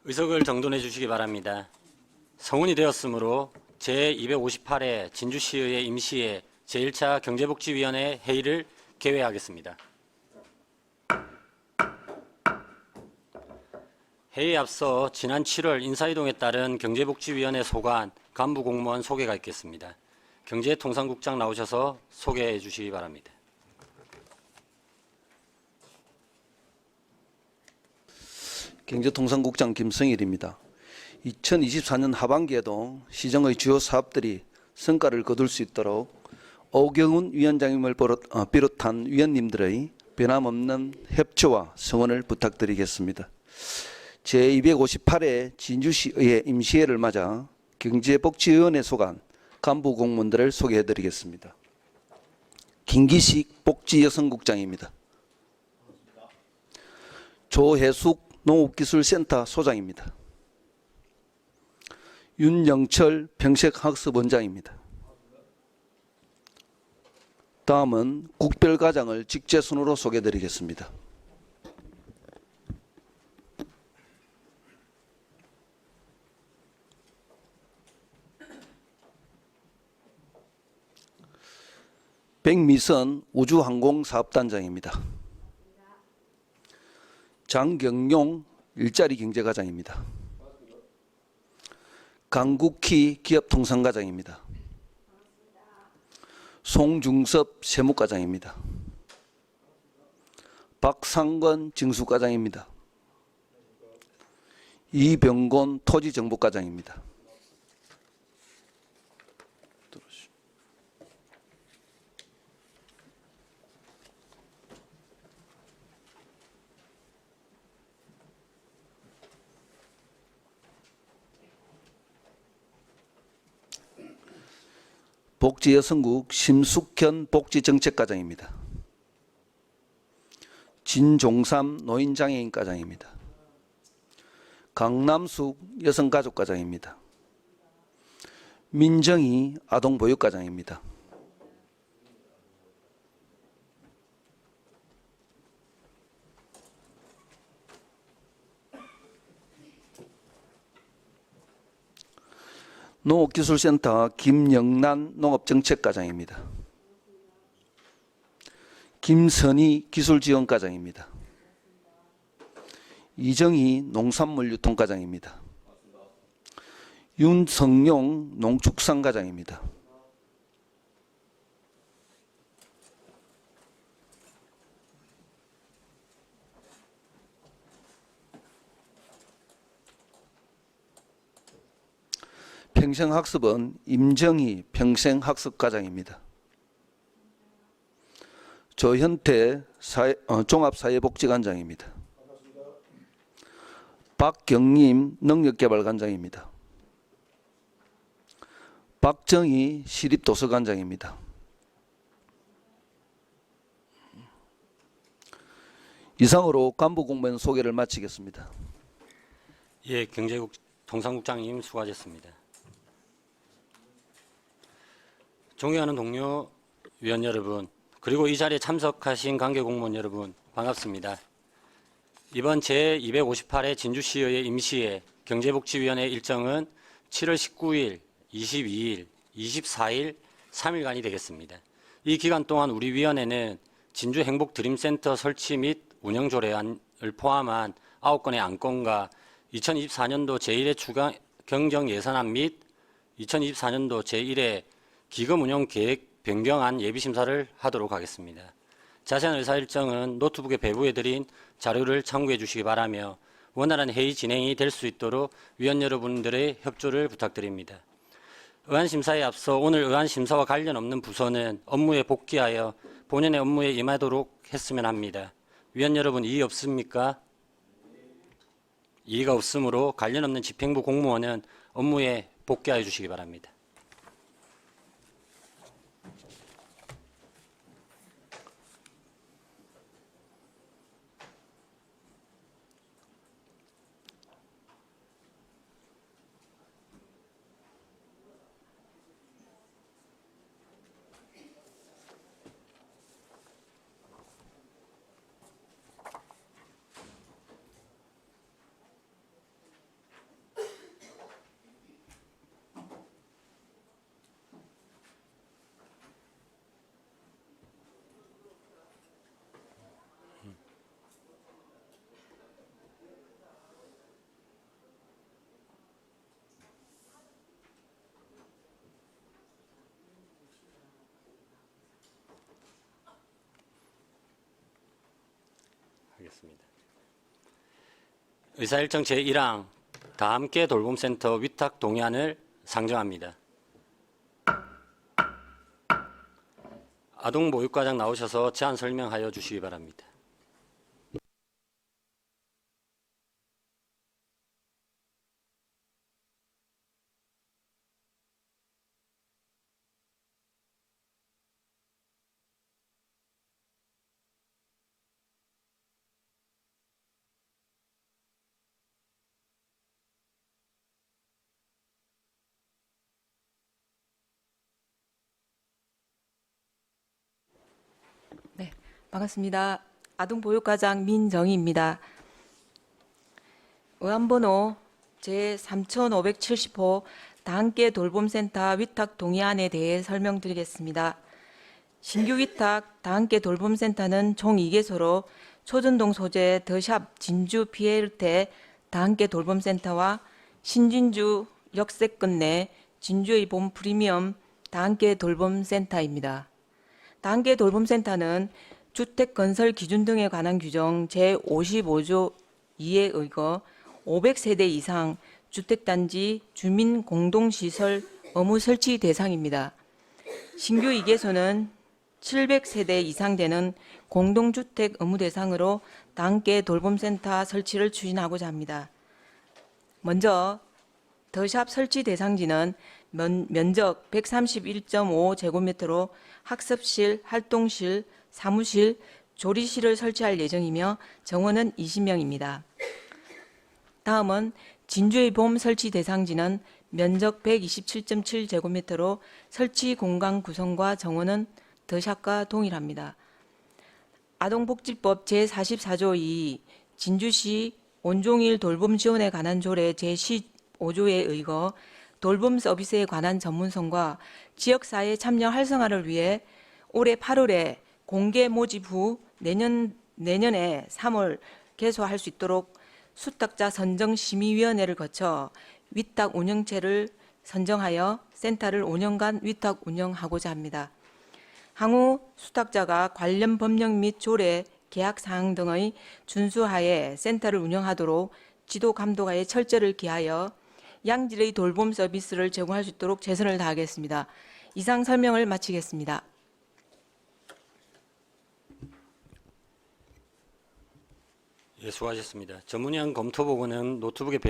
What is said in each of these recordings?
의석을 정돈해 주시기 바랍니다. 성운이 되었으므로 제258회 진주시의회 임시회 제1차 경제복지위원회 회의를 개회하겠습니다. 회의에 앞서 지난 7월 인사이동에 따른 경제복지위원회 소관 간부 공무원 소개가 있겠습니다. 경제통상국장 나오셔서 소개해 주시기 바랍니다. 경제통상국장 김성일입니다. 2024년 하반기에도 시정의 주요 사업들이 성과를 거둘 수 있도록 오경훈 위원장님을 비롯한 위원님들의 변함없는 협조와 성원을 부탁드리겠습니다. 제258회 진주시의회 임시회를 맞아 경제복지위원회 소관 간부 공무원들을 소개해드리겠습니다. 김기식 복지여성국장입니다. 조혜숙 농업기술센터 소장입니다. 윤영철 평색학습원장입니다. 다음은 국별과장을 직제순으로 소개해드리겠습니다. 백미선 우주항공사업단장입니다. 장경용 일자리 경제과장입니다. 강국희 기업통상과장입니다. 송중섭 세무과장입니다. 박상건 징수과장입니다. 이병곤 토지정보과장입니다. 복지여성국 심숙현 복지정책과장입니다. 진종삼 노인장애인과장입니다. 강남숙 여성가족과장입니다. 민정희 아동보육과장입니다. 농업기술센터 김영란 농업정책과장입니다. 김선희 기술지원과장입니다. 이정희 농산물유통과장입니다. 윤성용 농축산과장입니다. 평생학습은 임정희 평생학습과장입니다. 조현태 종합사회복지관장입니다. 박경림 능력개발관장입니다. 박정희 시립도서관장입니다. 이상으로 간부공무원 소개를 마치겠습니다. 예, 경제통상국장님 수고하셨습니다. 존경하는 동료 위원 여러분, 그리고 이 자리에 참석하신 관계공무원 여러분, 반갑습니다. 이번 제258회 진주시의회 임시회 경제복지위원회 일정은 7월 19일, 22일, 24일 3일간이 되겠습니다. 이 기간 동안 우리 위원회는 진주 행복드림센터 설치 및 운영 조례안을 포함한 9건의 안건과 2024년도 제1회 추가 경정 예산안 및 2024년도 제1회 기금 운영 계획 변경안 예비심사를 하도록 하겠습니다. 자세한 의사 일정은 노트북에 배부해드린 자료를 참고해 주시기 바라며 원활한 회의 진행이 될 수 있도록 위원 여러분들의 협조를 부탁드립니다. 의안심사에 앞서 오늘 의안심사와 관련 없는 부서는 업무에 복귀하여 본연의 업무에 임하도록 했으면 합니다. 위원 여러분 이의 없습니까? 이의가 없으므로 관련 없는 집행부 공무원은 업무에 복귀하여 주시기 바랍니다. 하겠습니다. 의사일정 제1항 다함께 돌봄센터 위탁 동의안을 상정합니다. 아동보육과장 나오셔서 제안 설명하여 주시기 바랍니다. 네, 반갑습니다. 아동보육과장 민정희입니다. 의안번호 제3570호 다함께 돌봄센터 위탁 동의안에 대해 설명드리겠습니다. 신규 위탁 다함께 돌봄센터는 총 2개소로 초전동 소재 더샵 진주 피에르테 다함께 돌봄센터와 신진주 역세 끝내 진주의 봄 프리미엄 다함께 돌봄센터입니다. 다함께 돌봄센터는 주택 건설 기준 등에 관한 규정 제55조 2에 의거 500세대 이상 주택단지 주민 공동시설 의무 설치 대상입니다. 신규 2개소는 700세대 이상 되는 공동주택 의무 대상으로 다함께 돌봄센터 설치를 추진하고자 합니다. 먼저 더샵 설치 대상지는 면적 131.5제곱미터로 학습실, 활동실, 사무실, 조리실을 설치할 예정이며 정원은 20명입니다. 다음은 진주의 봄 설치 대상지는 면적 127.7제곱미터로 설치 공간 구성과 정원은 더샵과 동일합니다. 아동복지법 제44조 2 진주시 온종일 돌봄 지원에 관한 조례 제15조에 의거 돌봄 서비스에 관한 전문성과 지역사회 참여 활성화를 위해 올해 8월에 공개 모집 후 내년에 3월 개소할 수 있도록 수탁자 선정 심의위원회를 거쳐 위탁 운영체를 선정하여 센터를 5년간 위탁 운영하고자 합니다. 향후 수탁자가 관련 법령 및 조례, 계약 사항 등의 준수하에 센터를 운영하도록 지도 감독하에 철저를 기하여 양질의 돌봄 서비스를 제공할 수 있도록 최선을 다하겠습니다. 이상 설명을 마치겠습니다. 예, 수고하셨습니다. 전문위원 검토 보고는 노트북에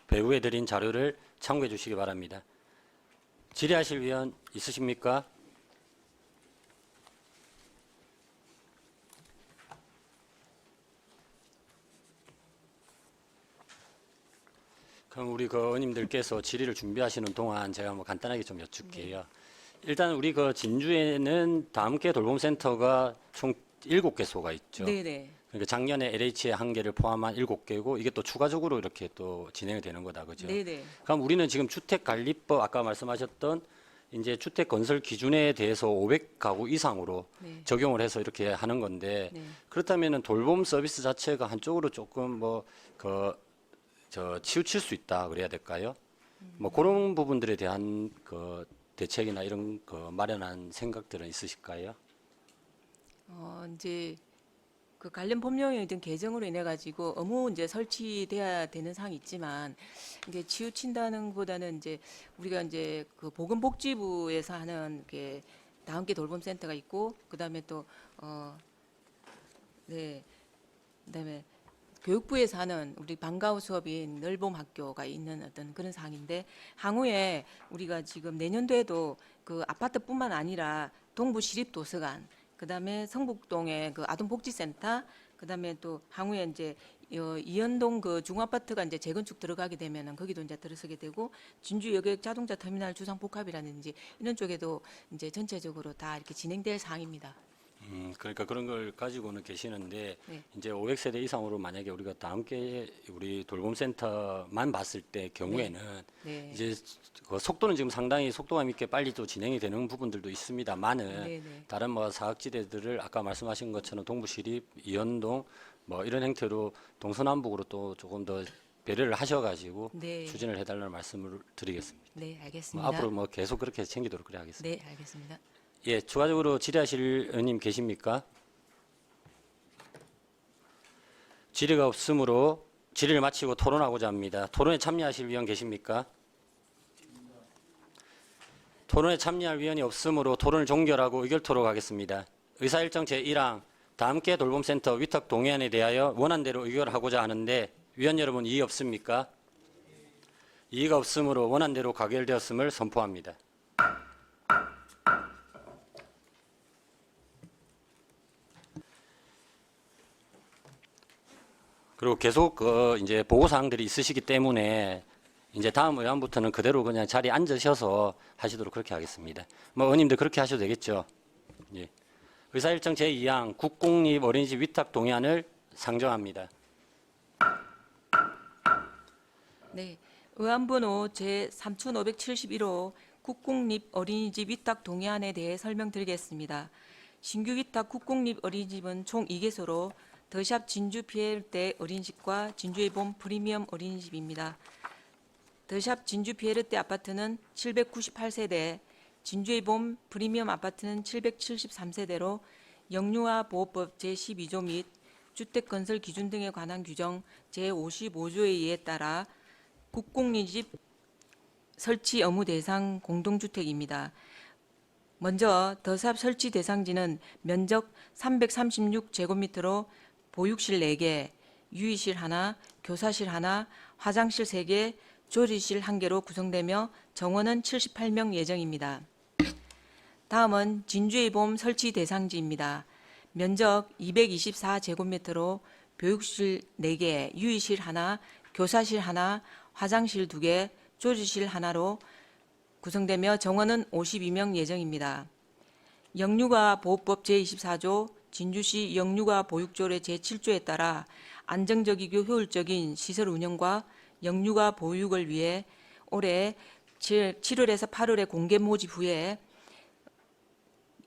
배부해드린 자료를 참고해 주시기 바랍니다. 질의하실 위원 있으십니까? 그럼 우리 그 의원님들께서 질의를 준비하시는 동안 제가 뭐 간단하게 좀 여쭙게요. 일단 우리 그 진주에는 다함께 돌봄센터가 총 7개소가 있죠. 네네. 그러니까 작년에 LH의 1개를 포함한 7개고 이게 또 추가적으로 이렇게 또 진행이 되는 거다, 그죠? 네네. 그럼 우리는 지금 주택관리법 아까 말씀하셨던 이제 주택 건설 기준에 대해서 500가구 이상으로 네. 적용을 해서 이렇게 하는 건데 네. 그렇다면은 돌봄 서비스 자체가 한쪽으로 조금 치우칠 수 있다 그래야 될까요? 뭐 그런 부분들에 대한 그 대책이나 이런 거 마련한 생각들은 있으실까요? 이제 그 관련 법령의 어떤 개정으로 인해 가지고 의무 이제 설치돼야 되는 사항이 있지만 이게 치우친다는 것보다는 이제 우리가 이제 그 보건복지부에서 하는 게 다함께 돌봄센터가 있고 그다음에 또 네. 그다음에 교육부에서 하는 우리 방과후 수업인 늘봄 학교가 있는 어떤 그런 사항인데 향후에 우리가 지금 내년도에도 그 아파트뿐만 아니라 동부 시립도서관 그다음에 성북동의 그 아동복지센터 그다음에 또 향후에 이제 이현동 그 중아파트가 이제 재건축 들어가게 되면은 거기도 이제 들어서게 되고 진주 여객 자동차 터미널 주상 복합이라든지 이런 쪽에도 이제 전체적으로 다 이렇게 진행될 사항입니다. 그러니까 그런 걸 가지고는 계시는데 네. 이제 500세대 이상으로 만약에 우리가 다 함께 우리 돌봄센터만 봤을 때 경우에는 네. 이제 그 속도는 지금 상당히 속도감 있게 빨리 또 진행이 되는 부분들도 있습니다만은 네, 네. 다른 뭐 사각지대들을 아까 말씀하신 것처럼 동부시립, 이현동 뭐 이런 형태로 동서남북으로 또 조금 더 배려를 하셔가지고 네. 추진을 해달라는 말씀을 드리겠습니다. 네, 뭐 알겠습니다. 앞으로 뭐 계속 그렇게 챙기도록 그래 하겠습니다. 네, 알겠습니다. 예, 추가적으로 질의하실 의원님 계십니까? 질의가 없으므로 질의를 마치고 토론하고자 합니다. 토론에 참여하실 위원 계십니까? 토론에 참여할 위원이 없으므로 토론을 종결하고 의결토로 가겠습니다. 의사일정 제1항 다 함께 돌봄센터 위탁 동의안에 대하여 원안대로 의결하고자 하는데 위원 여러분 이의 없습니까? 이의가 없으므로 원안대로 가결되었음을 선포합니다. 그리고 계속 이제 보고 사항들이 있으시기 때문에 이제 다음 의안부터는 그대로 그냥 자리에 앉으셔서 하시도록 그렇게 하겠습니다. 뭐 의원님들 그렇게 하셔도 되겠죠. 예. 의사일정 제2항 국공립 어린이집 위탁 동의안을 상정합니다. 네, 의안번호 제 3571호 국공립 어린이집 위탁 동의안에 대해 설명드리겠습니다. 신규 위탁 국공립 어린이집은 총 2개소로 더샵 진주 피에르테 어린이집과 진주의 봄 프리미엄 어린이집입니다. 더샵 진주 피에르테 아파트는 798세대, 진주의 봄 프리미엄 아파트는 773세대로 영유아 보호법 제12조 및 주택건설 기준 등에 관한 규정 제55조에 의해 따라 국공립집 설치 의무 대상 공동주택입니다. 먼저 더샵 설치 대상지는 면적 336제곱미터로 보육실 4개, 유의실 하나, 교사실 하나, 화장실 3개, 조리실 1개로 구성되며 정원은 78명 예정입니다. 다음은 진주의 봄 설치 대상지입니다. 면적 224제곱미터로 교육실 4개, 유의실 하나, 교사실 하나, 화장실 2개, 조리실 하나로 구성되며 정원은 52명 예정입니다. 영유아 보호법 제24조 진주시 영유아 보육조례 제7조에 따라 안정적이고 효율적인 시설 운영과 영유아 보육을 위해 올해 7월에서 8월에 공개 모집 후에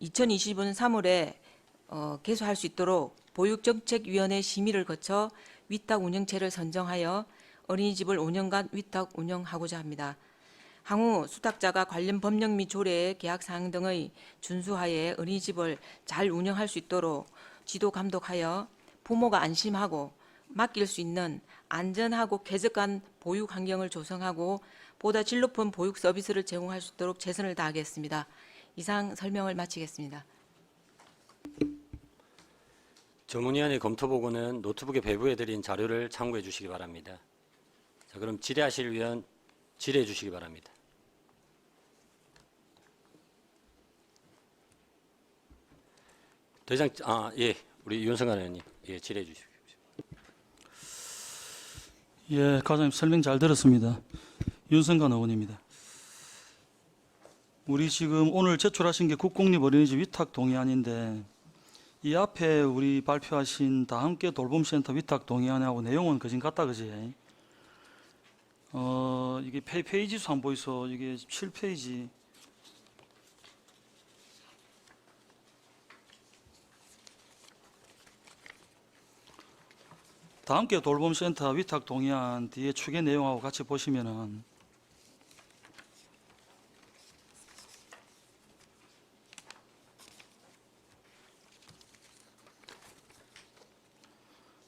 2020년 3월에 개소할 수 있도록 보육정책위원회 심의를 거쳐 위탁 운영체를 선정하여 어린이집을 5년간 위탁 운영하고자 합니다. 향후 수탁자가 관련 법령 및 조례의 계약사항 등의 준수하에 어린이집을 잘 운영할 수 있도록 지도 감독하여 부모가 안심하고 맡길 수 있는 안전하고 쾌적한 보육 환경을 조성하고 보다 질 높은 보육 서비스를 제공할 수 있도록 최선을 다하겠습니다. 이상 설명을 마치겠습니다. 전문위원회 검토보고는 노트북에 배부해드린 자료를 참고해 주시기 바랍니다. 자, 그럼 질의하실 위원 질의해 주시기 바랍니다. 대장, 예, 우리 윤성관 의원님, 예, 질의해 주십시오. 예, 과장님 설명 잘 들었습니다. 윤성관 의원입니다. 우리 지금 오늘 제출하신 게 국공립 어린이집 위탁 동의안인데 이 앞에 우리 발표하신 다 함께 돌봄센터 위탁 동의안하고 내용은 그진 같다 그지? 이게 페이지 수 안 보이소. 이게 7페이지. 다 함께 돌봄센터 위탁 동의안 뒤에 추계 내용하고 같이 보시면은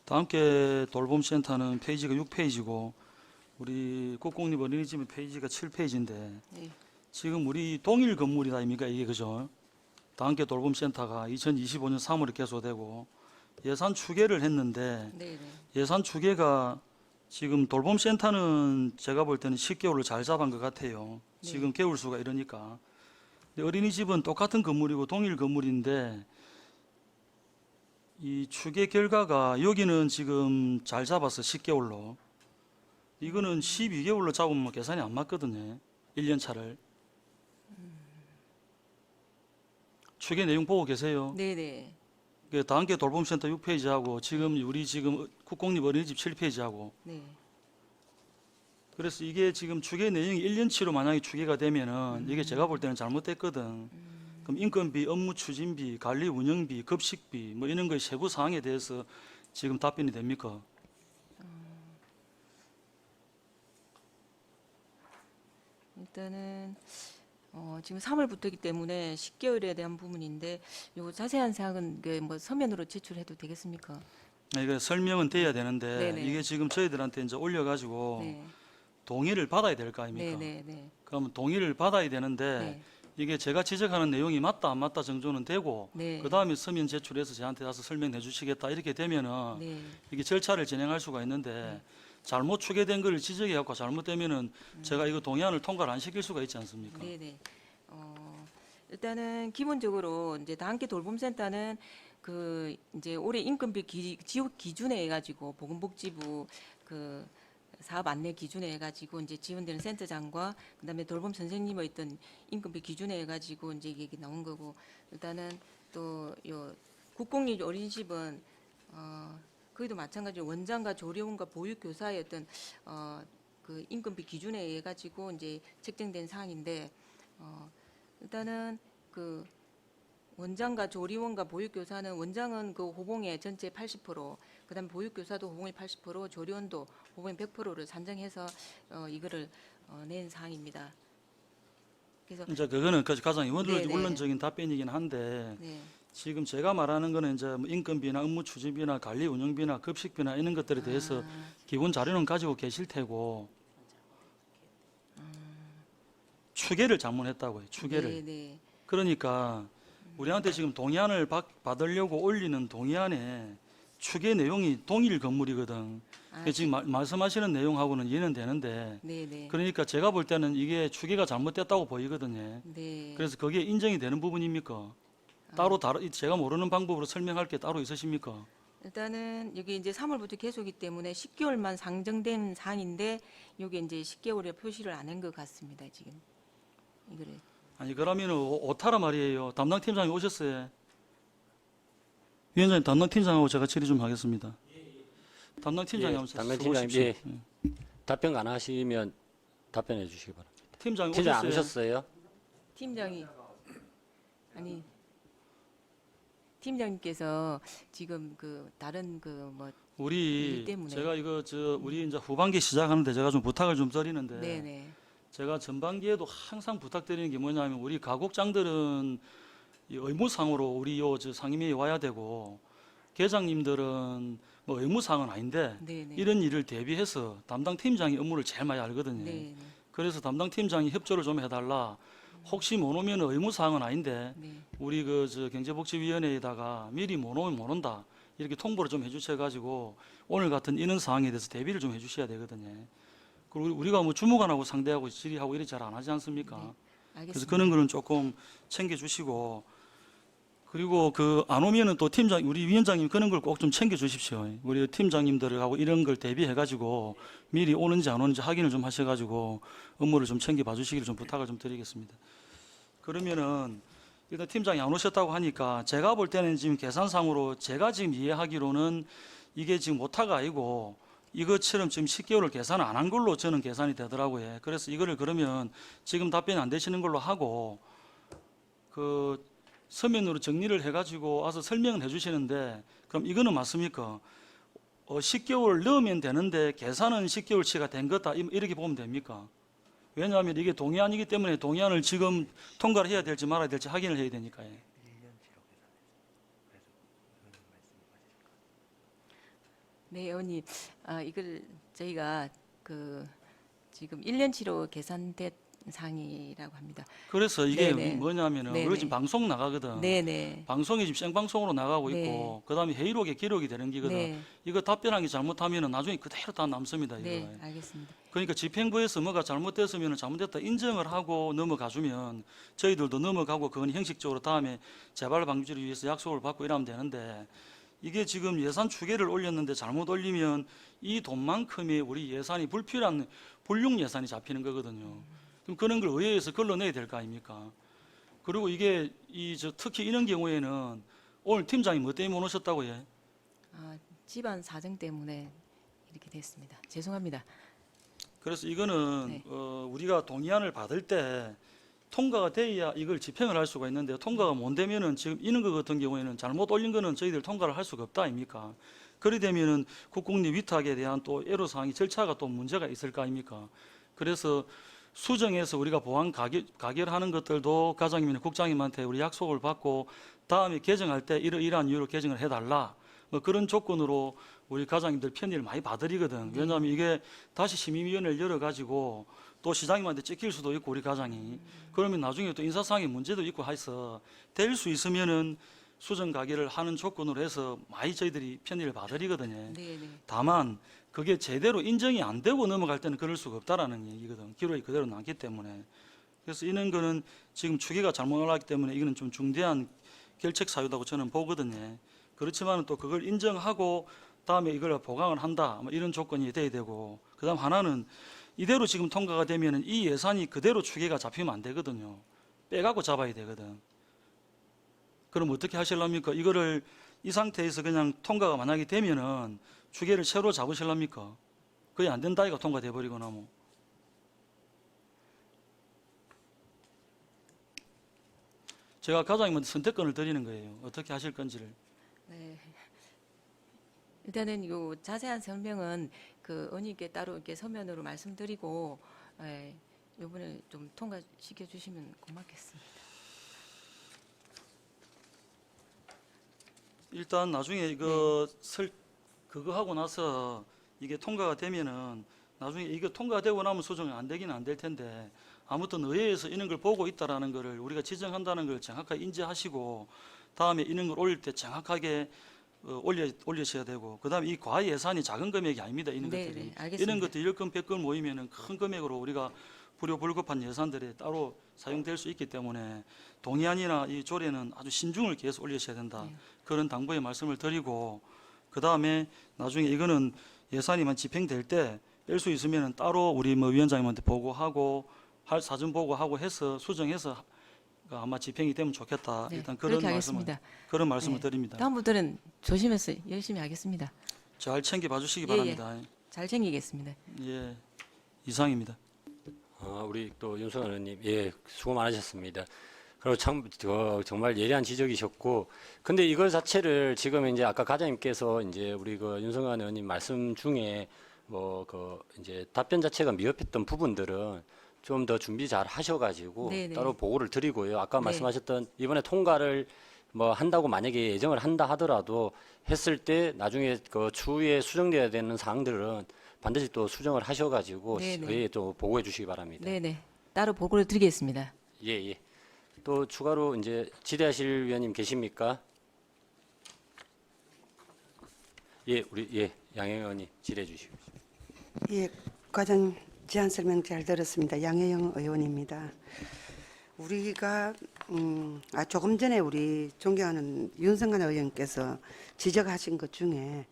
다 함께 돌봄센터는 페이지가 6페이지고 우리 국공립 어린이집의 페이지가 7페이지인데 네. 지금 우리 동일 건물이다 아닙니까 이게 그죠? 다 함께 돌봄센터가 2025년 3월에 개소되고 예산 추계를 했는데 네네. 예산 추계가 지금 돌봄센터는 제가 볼 때는 10개월을 잘 잡은 것 같아요. 지금 개월 수가 이러니까. 근데 어린이집은 똑같은 건물이고 동일 건물인데 이 추계 결과가 여기는 지금 잘 잡았어 10개월로. 이거는 12개월로 잡으면 계산이 안 맞거든요. 1년 차를. 추계 내용 보고 계세요. 네네. 다 함께 돌봄센터 6페이지하고 지금 우리 지금 국공립 어린이집 7페이지하고 네. 그래서 이게 지금 추계 내용이 1년치로 만약에 추계가 되면은 이게 제가 볼 때는 잘못됐거든. 그럼 인건비, 업무 추진비, 관리 운영비, 급식비 뭐 이런 거의 세부 사항에 대해서 지금 답변이 됩니까? 일단은 지금 3월부터이기 때문에 10개월에 대한 부분인데 요 자세한 사항은 뭐 서면으로 제출해도 되겠습니까? 이게 설명은 돼야 되는데 네네. 이게 지금 저희들한테 이제 올려가지고 네. 동의를 받아야 될 거 아닙니까? 네네네. 그러면 동의를 받아야 되는데 네. 이게 제가 지적하는 내용이 맞다 안 맞다 정도는 되고 네. 그 다음에 서면 제출해서 저한테 와서 설명해 주시겠다 이렇게 되면은 네. 이게 절차를 진행할 수가 있는데 잘못 추계된 걸 지적해 갖고 잘못되면은 제가 이거 동의안을 통과를 안 시킬 수가 있지 않습니까? 네네. 일단은 기본적으로 이제 다함께 돌봄센터는 그 이제 올해 인건비 지원 기준에 해가지고 보건복지부 그 사업 안내 기준에 해가지고 이제 지원되는 센터장과 그다음에 돌봄 선생님의 있던 인건비 기준에 해가지고 이제 이게 나온 거고 일단은 또 요 국공립 어린이집은 거기도 마찬가지로 원장과 조리원과 보육교사의 어떤 그 인건비 기준에 해가지고 이제 책정된 사항인데 일단은 그 원장과 조리원과 보육교사는 원장은 그 호봉의 전체 80%, 그다음에 보육교사도 호봉의 80%, 조리원도 호봉의 100%를 산정해서 이거를 낸 사항입니다. 그래서 이제 그거는 가장 네네. 원론적인 답변이긴 한데 네, 지금 제가 말하는 거는 이제 뭐 인건비나 업무 추진비나 관리 운영비나 급식비나 이런 것들에 대해서 기본 자료는 가지고 계실 테고 추계를 잘못했다고요. 추계를. 네, 네. 그러니까 우리한테 지금 동의안을 받으려고 올리는 동의안에 추계 내용이 동일 건물이거든. 그러니까 지금 말씀하시는 내용하고는 이해는 되는데 네, 네. 그러니까 제가 볼 때는 이게 추계가 잘못됐다고 보이거든요. 네. 그래서 그게 인정이 되는 부분입니까? 따로 제가 모르는 방법으로 설명할 게 따로 있으십니까? 일단은 여기 이제 3월부터 계속이기 때문에 10개월만 상정된 사항인데 여기 이제 10개월에 표시를 안 한 것 같습니다. 지금 이거를 아니 그러면 오타라 말이에요. 담당 팀장이 오셨어요. 위원장님 담당 팀장하고 제가 처리 좀 하겠습니다. 담당 팀장이 한번 담당 서보십시오. 팀장님, 답변 가능하시면 답변해 주시기 바랍니다. 팀장이 팀장 안 오셨어요. 오셨어요? 팀장이 아니 팀장님께서 지금 그 다른 그 뭐 우리 일 때문에. 제가 이거 우리 이제 후반기 시작하는데 제가 좀 부탁을 좀 드리는데 네네 제가 전반기에도 항상 부탁드리는 게 뭐냐면 우리 가국장들은 이 의무상으로 우리 상임위에 와야 되고 계장님들은 뭐 의무사항은 아닌데 네네 이런 일을 대비해서 담당 팀장이 업무를 제일 많이 알거든요. 네네 그래서 담당 팀장이 협조를 좀 해달라. 혹시 못 오면 의무사항은 아닌데 네. 우리 경제복지위원회에다가 미리 못 오면 못 온다 이렇게 통보를 좀 해주셔가지고 오늘 같은 이런 사항에 대해서 대비를 좀 해주셔야 되거든요. 그리고 우리가 뭐 주무관하고 상대하고 질의하고 이렇게 잘 안 하지 않습니까? 그래서 알겠습니다. 그런 거는 조금 챙겨주시고 그리고 안 오면은 또 우리 위원장님 그런 걸 꼭 좀 챙겨주십시오. 우리 팀장님들하고 이런 걸 대비해가지고 미리 오는지 안 오는지 확인을 좀 하셔가지고 업무를 좀 챙겨봐 주시기를 좀 부탁을 좀 드리겠습니다. 그러면은 일단 팀장이 안 오셨다고 하니까 제가 볼 때는 지금 계산상으로 제가 지금 이해하기로는 이게 지금 오타가 아니고 이것처럼 지금 10개월을 계산 안 한 걸로 저는 계산이 되더라고요. 그래서 이거를 그러면 지금 답변이 안 되시는 걸로 하고 서면으로 정리를 해가지고 와서 설명을 해주시는데 그럼 이거는 맞습니까? 10개월 넣으면 되는데 계산은 10개월치가 된 거다 이렇게 보면 됩니까? 왜냐하면 이게 동의안이기 때문에 동의안을 지금 통과를 해야 될지 말아야 될지 확인을 해야 되니까요. 네, 의원님, 이걸 저희가 지금 1년치로 계산된 사항이라고 합니다. 그래서 이게 네네. 뭐냐면은 네네. 우리 지금 방송 나가거든. 네네. 방송이 지금 생방송으로 나가고 네. 있고 그다음에 회의록에 기록이 되는 기거든. 네, 이거 답변하기 잘못하면은 나중에 그대로 다 남습니다. 이거. 네, 알겠습니다. 그러니까 집행부에서 뭐가 잘못됐으면 잘못됐다 인정을 하고 넘어가주면 저희들도 넘어가고 그건 형식적으로 다음에 재발 방지를 위해서 약속을 받고 이러면 되는데 이게 지금 예산 추계를 올렸는데 잘못 올리면 이 돈만큼의 우리 예산이 불필요한 불용 예산이 잡히는 거거든요. 그럼 그런 걸 의회에서 걸러내야 될 거 아닙니까? 그리고 이게 특히 이런 경우에는 오늘 팀장이 뭐 때문에 못 오셨다고요? 집안 사정 때문에 이렇게 됐습니다. 죄송합니다. 그래서 이거는 네. 우리가 동의안을 받을 때 통과가 돼야 이걸 집행을 할 수가 있는데 통과가 못 되면은 지금 이런 거 같은 경우에는 잘못 올린 거는 저희들 통과를 할 수가 없다 아닙니까? 그리 되면은 국공립 위탁에 대한 또 애로사항이 절차가 또 문제가 있을 거 아닙니까? 그래서 수정해서 우리가 보완 가결하는 것들도 과장님이나 국장님한테 우리 약속을 받고 다음에 개정할 때 이러한 이유로 개정을 해달라 뭐 그런 조건으로 우리 과장님들 편의를 많이 봐드리거든. 왜냐하면 이게 다시 심의위원회를 열어가지고 또 시장님한테 찍힐 수도 있고 우리 과장이 그러면 나중에 또 인사상의 문제도 있고 해서 될 수 있으면은 수정 가결을 하는 조건으로 해서 많이 저희들이 편의를 봐드리거든요. 네, 네. 다만 그게 제대로 인정이 안 되고 넘어갈 때는 그럴 수가 없다라는 얘기거든. 기록이 그대로 남기 때문에. 그래서 이런 거는 지금 추계가 잘못 나왔기 때문에 이거는 좀 중대한 결책 사유라고 저는 보거든요. 그렇지만 또 그걸 인정하고 다음에 이걸 보강을 한다 뭐 이런 조건이 돼야 되고 그다음 하나는 이대로 지금 통과가 되면은 이 예산이 그대로 추계가 잡히면 안 되거든요. 빼갖고 잡아야 되거든. 그럼 어떻게 하실랍니까? 이거를 이 상태에서 그냥 통과가 만약에 되면은 추계를 새로 잡으실랍니까? 그게 안 된다 이가 통과돼 버리거나 뭐. 제가 과장님한테 선택권을 드리는 거예요. 어떻게 하실 건지를. 네. 일단은 요 자세한 설명은 그 의원님께 따로 이렇게 서면으로 말씀드리고 예, 요번에 좀 통과시켜 주시면 고맙겠습니다. 일단 나중에 이거 그거 하고 나서 이게 통과가 되면은 나중에 이거 통과되고 나면 수정이 안 되기는 안 될 텐데 아무튼 의회에서 이런 걸 보고 있다라는 거를 우리가 지정한다는 걸 정확하게 인지하시고 다음에 이런 걸 올릴 때 정확하게 올리셔야 되고 그다음에 이 과외 예산이 작은 금액이 아닙니다. 이런 네, 것들이 네, 알겠습니다. 이런 것들 10건 100건 모이면은 큰 금액으로 우리가 불효불급한 예산들이 따로 사용될 수 있기 때문에 동의안이나 이 조례는 아주 신중을 기해서 올리셔야 된다. 네. 그런 당부의 말씀을 드리고 그다음에 나중에 이거는 예산이만 집행될 때 뺄 수 있으면은 따로 우리 뭐 위원장님한테 보고하고 할 사전 보고하고 해서 수정해서 아마 집행이 되면 좋겠다. 네, 일단 그런 그렇게 말씀을 하겠습니다. 그런 말씀을 네. 드립니다. 다음 분들은 조심해서 열심히 하겠습니다. 잘 챙겨 봐주시기 예, 바랍니다. 잘 챙기겠습니다. 예, 이상입니다. 우리 또 윤석열 의원님, 예, 수고 많으셨습니다. 그리고 참, 정말 예리한 지적이셨고, 근데 이걸 자체를 지금 이제 아까 과장님께서 이제 우리 그 윤석열 의원님 말씀 중에 이제 답변 자체가 미흡했던 부분들은 좀 더 준비 잘 하셔가지고 네네. 따로 보고를 드리고요. 아까 네. 말씀하셨던 이번에 통과를 뭐 한다고 만약에 예정을 한다 하더라도 했을 때 나중에 그 추후에 수정돼야 되는 사항들은 반드시 또 수정을 하셔가지고 네네. 회의에 또 보고해 주시기 바랍니다. 네네. 따로 보고를 드리겠습니다. 예, 예. 또 추가로 이제 질의하실 위원님 계십니까? 예, 양행 의원님 질의해 주시고. 예, 과장 제안 설명 잘 들었습니다. 양혜영 의원입니다. 우리가 조금 전에 우리 존경하는 윤성관 의원께서 지적하신 것 중에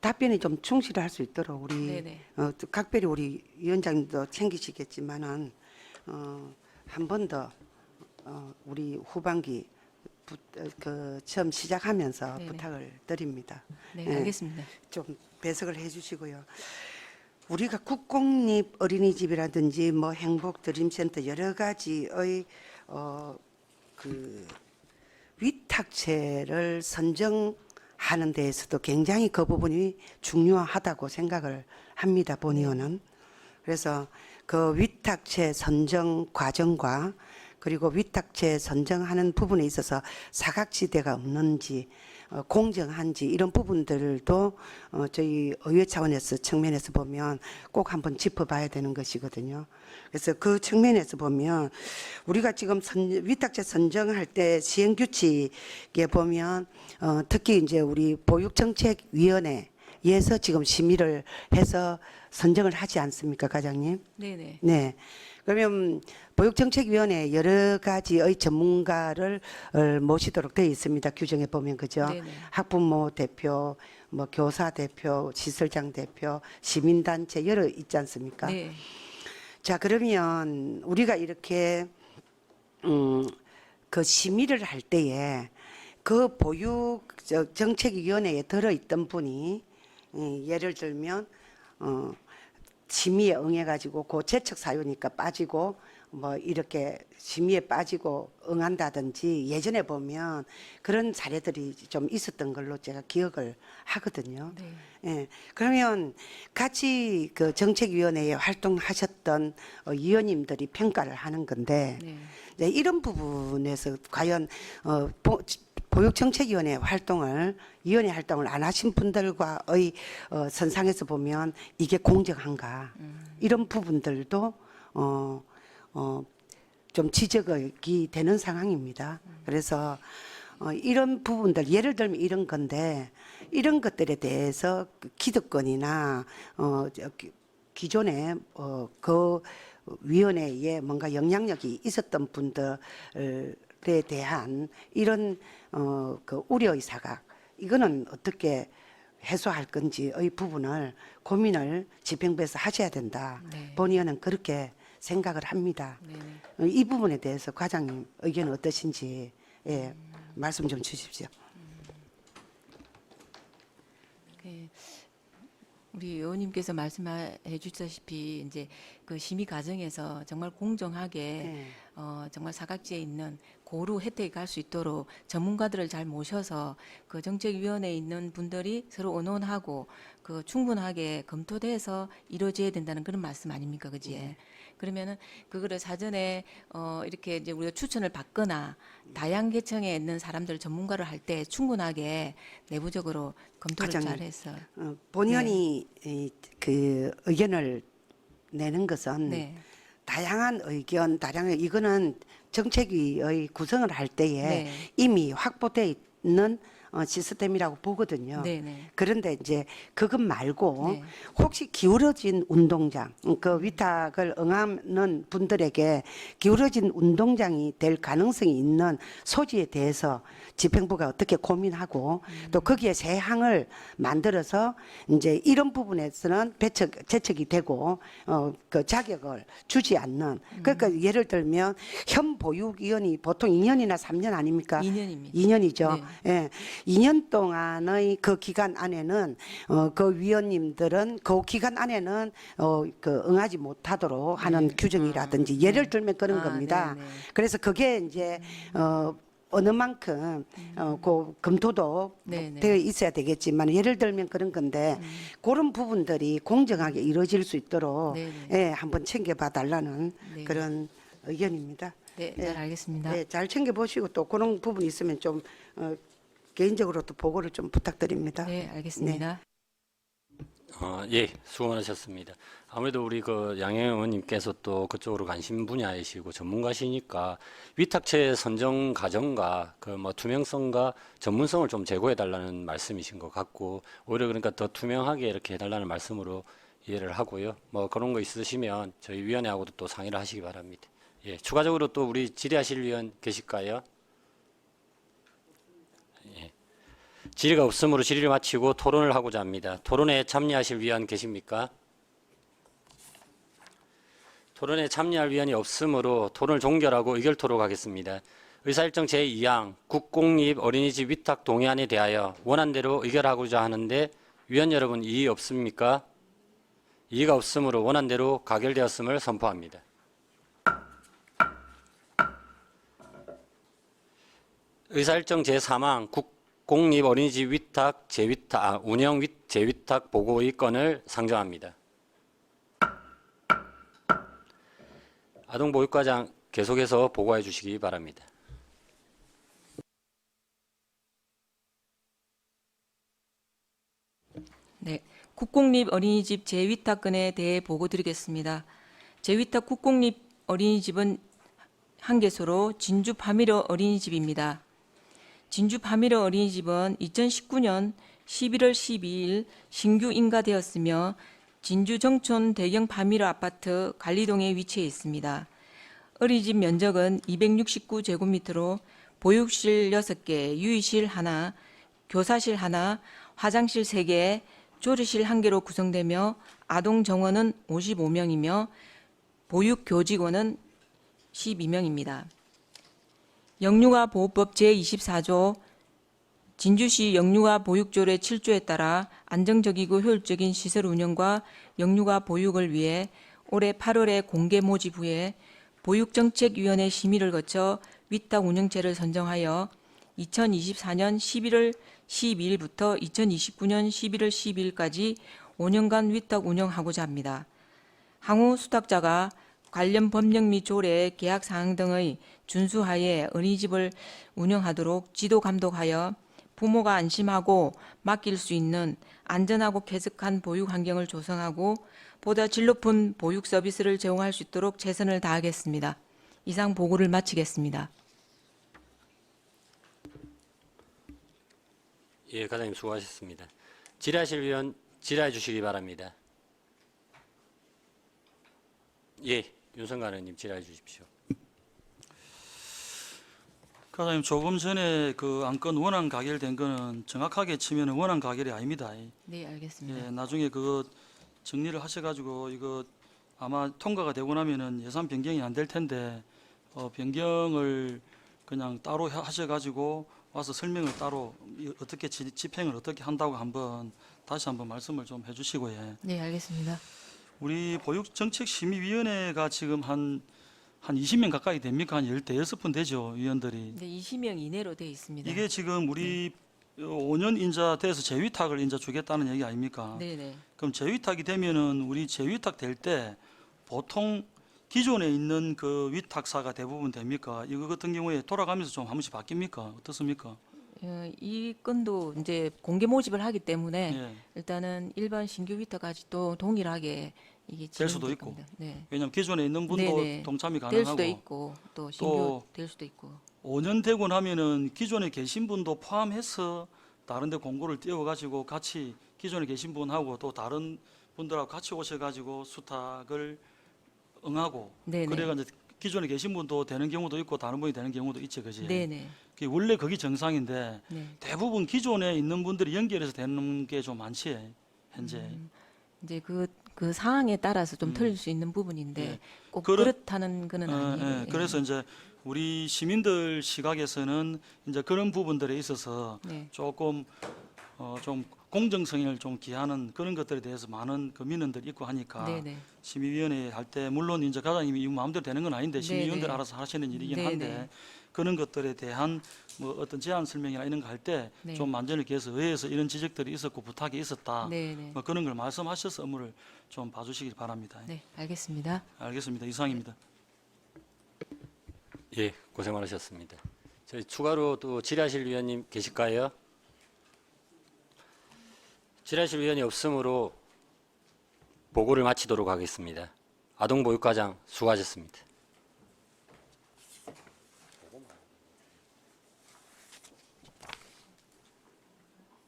답변이 좀 충실할 수 있도록 우리 네네. 각별히 우리 위원장님도 챙기시겠지만은 한 번 더 우리 후반기 처음 시작하면서 네네. 부탁을 드립니다. 네, 예. 알겠습니다. 좀 배석을 해주시고요. 우리가 국공립 어린이집이라든지 뭐 행복 드림센터 여러 가지의 그 위탁체를 선정하는 데에서도 굉장히 그 부분이 중요하다고 생각을 합니다. 본의원은. 그래서 그 위탁체 선정 과정과 그리고 위탁체 선정하는 부분에 있어서 사각지대가 없는지 공정한지 이런 부분들도 저희 의회 차원에서 측면에서 보면 꼭 한번 짚어봐야 되는 것이거든요. 그래서 그 측면에서 보면 우리가 지금 위탁체 선정할 때 시행규칙에 보면 특히 이제 우리 보육정책위원회에서 지금 심의를 해서 선정을 하지 않습니까, 과장님? 네네. 네. 그러면 보육정책위원회 여러 가지의 전문가를 모시도록 되어 있습니다. 규정에 보면 그죠? 네네. 학부모 대표, 뭐 교사 대표, 시설장 대표, 시민단체 여러 있지 않습니까? 네. 자, 그러면 우리가 이렇게 그 심의를 할 때에 그 보육정책위원회에 들어있던 분이 예를 들면 심의에 응해가지고 그 재척 사유니까 빠지고 뭐 이렇게 심의에 빠지고 응한다든지 예전에 보면 그런 사례들이 좀 있었던 걸로 제가 기억을 하거든요. 네. 예. 그러면 같이 그 정책위원회에 활동하셨던 위원님들이 평가를 하는 건데 네. 이제 이런 부분에서 과연 보육정책위원회 활동을 위원회 활동을 안 하신 분들과의 선상에서 보면 이게 공정한가 이런 부분들도 좀 지적이 되는 상황입니다. 그래서 이런 부분들 예를 들면 이런 건데 이런 것들에 대해서 기득권이나 기존에 그 위원회에 뭔가 영향력이 있었던 분들에 대한 이런 그 우려의 사각 이거는 어떻게 해소할 건지의 부분을 고민을 집행부에서 하셔야 된다. 네. 본의원은 그렇게 생각을 합니다. 이 부분에 대해서 과장님 의견은 어떠신지 예, 말씀 좀 주십시오. 우리 의원님께서 말씀해 주셨다시피 이제 그 심의 과정에서 정말 공정하게 네. 정말 사각지에 있는 고루 혜택이 갈 수 있도록 전문가들을 잘 모셔서 그 정책위원회에 있는 분들이 서로 의논하고 그 충분하게 검토돼서 이루어져야 된다는 그런 말씀 아닙니까, 그지? 그러면은 그거를 사전에 이렇게 이제 우리가 추천을 받거나 다양 계층에 있는 사람들 전문가를 할 때 충분하게 내부적으로 검토를 과장님, 잘해서 본의원이 그 의견을 내는 것은 네. 다양한 의견, 다양한 이거는 정책위의 구성을 할 때에 네. 이미 확보돼 있는 시스템이라고 보거든요. 네, 네. 그런데 이제 그것 말고 네. 혹시 기울어진 운동장, 그 위탁을 응하는 분들에게 기울어진 운동장이 될 가능성이 있는 소지에 대해서 집행부가 어떻게 고민하고 또 거기에 새 항을 만들어서 이제 이런 부분에서는 제척이 되고 그 자격을 주지 않는 그러니까 예를 들면 현 보육위원이 보통 2년이나 3년 아닙니까? 2년입니다. 2년이죠. 네. 예. 2년 동안의 그 기간 안에는 그 위원님들은 그 기간 안에는 그 응하지 못하도록 하는 규정이라든지 예를 들면 그런 겁니다. 네, 네. 그래서 그게 이제 어느 만큼 그 검토도 네, 네. 되어 있어야 되겠지만 예를 들면 그런 건데 그런 부분들이 공정하게 이루어질 수 있도록 네, 네. 예, 한번 챙겨봐 달라는 네. 그런 의견입니다. 네, 예. 잘 알겠습니다. 네, 잘 챙겨보시고 또 그런 부분 있으면 좀 개인적으로 또 보고를 좀 부탁드립니다. 네, 알겠습니다. 예, 수고 많으셨습니다. 아무래도 우리 그 양영 의원님께서 또 그쪽으로 관심 분야이시고 전문가시니까 위탁체 선정 과정과 그 뭐 투명성과 전문성을 좀 제고해 달라는 말씀이신 것 같고 오히려 그러니까 더 투명하게 이렇게 해달라는 말씀으로 이해를 하고요. 뭐 그런 거 있으시면 저희 위원회하고도 또 상의를 하시기 바랍니다. 예, 추가적으로 또 우리 질의하실 위원 계실까요? 질의가 없으므로 질의를 마치고 토론을 하고자 합니다. 토론에 참여하실 위원 계십니까? 토론에 참여할 위원이 없으므로 토론을 종결하고 의결토록 하겠습니다. 의사일정 제2항 국공립 어린이집 위탁 동의안에 대하여 원안대로 의결하고자 하는데 위원 여러분 이의 없습니까? 이의가 없으므로 원안대로 가결되었음을 선포합니다. 의사일정 제3항 국공립 어린이집 위탁 운영 재위탁 보고의 건을 상정합니다. 아동보육과장 계속해서 보고해 주시기 바랍니다. 네, 국공립 어린이집 재위탁건에 대해 보고 드리겠습니다. 재위탁 국공립 어린이집은 한 개소로 진주 파미러 어린이집입니다. 진주 파미러 어린이집은 2019년 11월 12일 신규 인가되었으며 진주 정촌 대경 파미러 아파트 관리동에 위치해 있습니다. 어린이집 면적은 269제곱미터로 보육실 6개, 유의실 하나, 교사실 하나, 화장실 3개, 조리실 1개로 구성되며 아동 정원은 55명이며 보육 교직원은 12명입니다. 영유아 보호법 제24조 진주시 영유아 보육조례 7조에 따라 안정적이고 효율적인 시설 운영과 영유아 보육을 위해 올해 8월에 공개 모집 후에 보육정책위원회 심의를 거쳐 위탁 운영체를 선정하여 2024년 11월 12일부터 2029년 11월 12일까지 5년간 위탁 운영하고자 합니다. 향후 수탁자가 관련 법령 및 조례, 계약 사항 등의 준수하에 어린이집을 운영하도록 지도 감독하여 부모가 안심하고 맡길 수 있는 안전하고 쾌적한 보육 환경을 조성하고 보다 질 높은 보육 서비스를 제공할 수 있도록 최선을 다하겠습니다. 이상 보고를 마치겠습니다. 예, 과장님 수고하셨습니다. 질의하실 위원 질의해 주시기 바랍니다. 예, 윤성관 의원님 질의해 주십시오. 과장님 조금 전에 그 안건 원안 가결된 거는 정확하게 치면은 원안 가결이 아닙니다. 네, 알겠습니다. 예, 나중에 그거 정리를 하셔가지고 이거 아마 통과가 되고 나면은 예산 변경이 안 될 텐데 변경을 그냥 따로 하셔가지고 와서 설명을 따로 어떻게 집행을 어떻게 한다고 다시 한번 말씀을 좀 해주시고 예. 네, 알겠습니다. 우리 보육정책심의위원회가 지금 한 20명 가까이 됩니까? 한 15분 되죠, 위원들이. 네, 20명 이내로 되어 있습니다. 이게 지금 우리 5년 인자 돼서 재위탁을 인자 주겠다는 얘기 아닙니까? 네, 네. 그럼 재위탁이 되면은 우리 재위탁 될 때 보통 기존에 있는 그 위탁사가 대부분 됩니까? 이거 같은 경우에 돌아가면서 좀 한 번씩 바뀝니까? 어떻습니까? 이 건도 이제 공개 모집을 하기 때문에 예. 일단은 일반 신규 위탁까지 또 동일하게 이게 될 수도 진행될 있고. 겁니다. 네. 왜냐하면 기존에 있는 분도 네네. 동참이 될 가능하고 수도 있고 또 신규 또 될 수도 있고. 5년 되고 나면은 기존에 계신 분도 포함해서 다른 데 공고를 띄워가지고 같이 기존에 계신 분하고 또 다른 분들하고 같이 오셔가지고 수탁을 응하고 네네. 그래가 이제 기존에 계신 분도 되는 경우도 있고 다른 분이 되는 경우도 있지 그지? 네네. 원래 그게 정상인데 네. 대부분 기존에 있는 분들이 연결해서 되는 게 좀 많지 현재. 이제 그 상황에 따라서 좀 틀릴 수 있는 부분인데 예. 꼭 그런- 그렇다는 거는 아니에요. 예. 그래서 이제 우리 시민들 시각에서는 이제 그런 부분들에 있어서 네. 조금 좀 공정성을 좀 기하는 그런 것들에 대해서 많은 그 민원들이 있고 하니까 네네. 심의위원회 할 때 물론 이제 과장님이 이거 마음대로 되는 건 아닌데 심의위원들 네네. 알아서 하시는 일이긴 네네. 한데 그런 것들에 대한 뭐 어떤 제안 설명이나 이런 거 할 때 네. 좀 만전을 기해서 의회에서 이런 지적들이 있었고 부탁이 있었다. 네네. 뭐 그런 걸 말씀하셔서 업무를 좀 봐주시길 바랍니다. 네, 알겠습니다. 알겠습니다. 이상입니다. 예, 고생 많으셨습니다. 저희 추가로 또 질의하실 위원님 계실까요? 질의하실 위원이 없으므로 보고를 마치도록 하겠습니다. 아동보육과장 수고하셨습니다.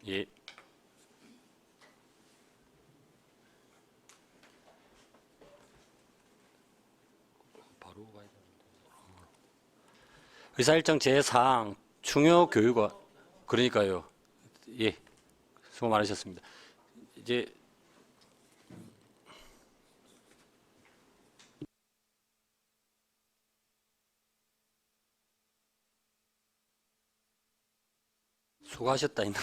예. 바로 가야 되는데. 의사일정 제4항 중요 교육원 그러니까요. 예. 수고 많으셨습니다. 이제 수고하셨다 했는데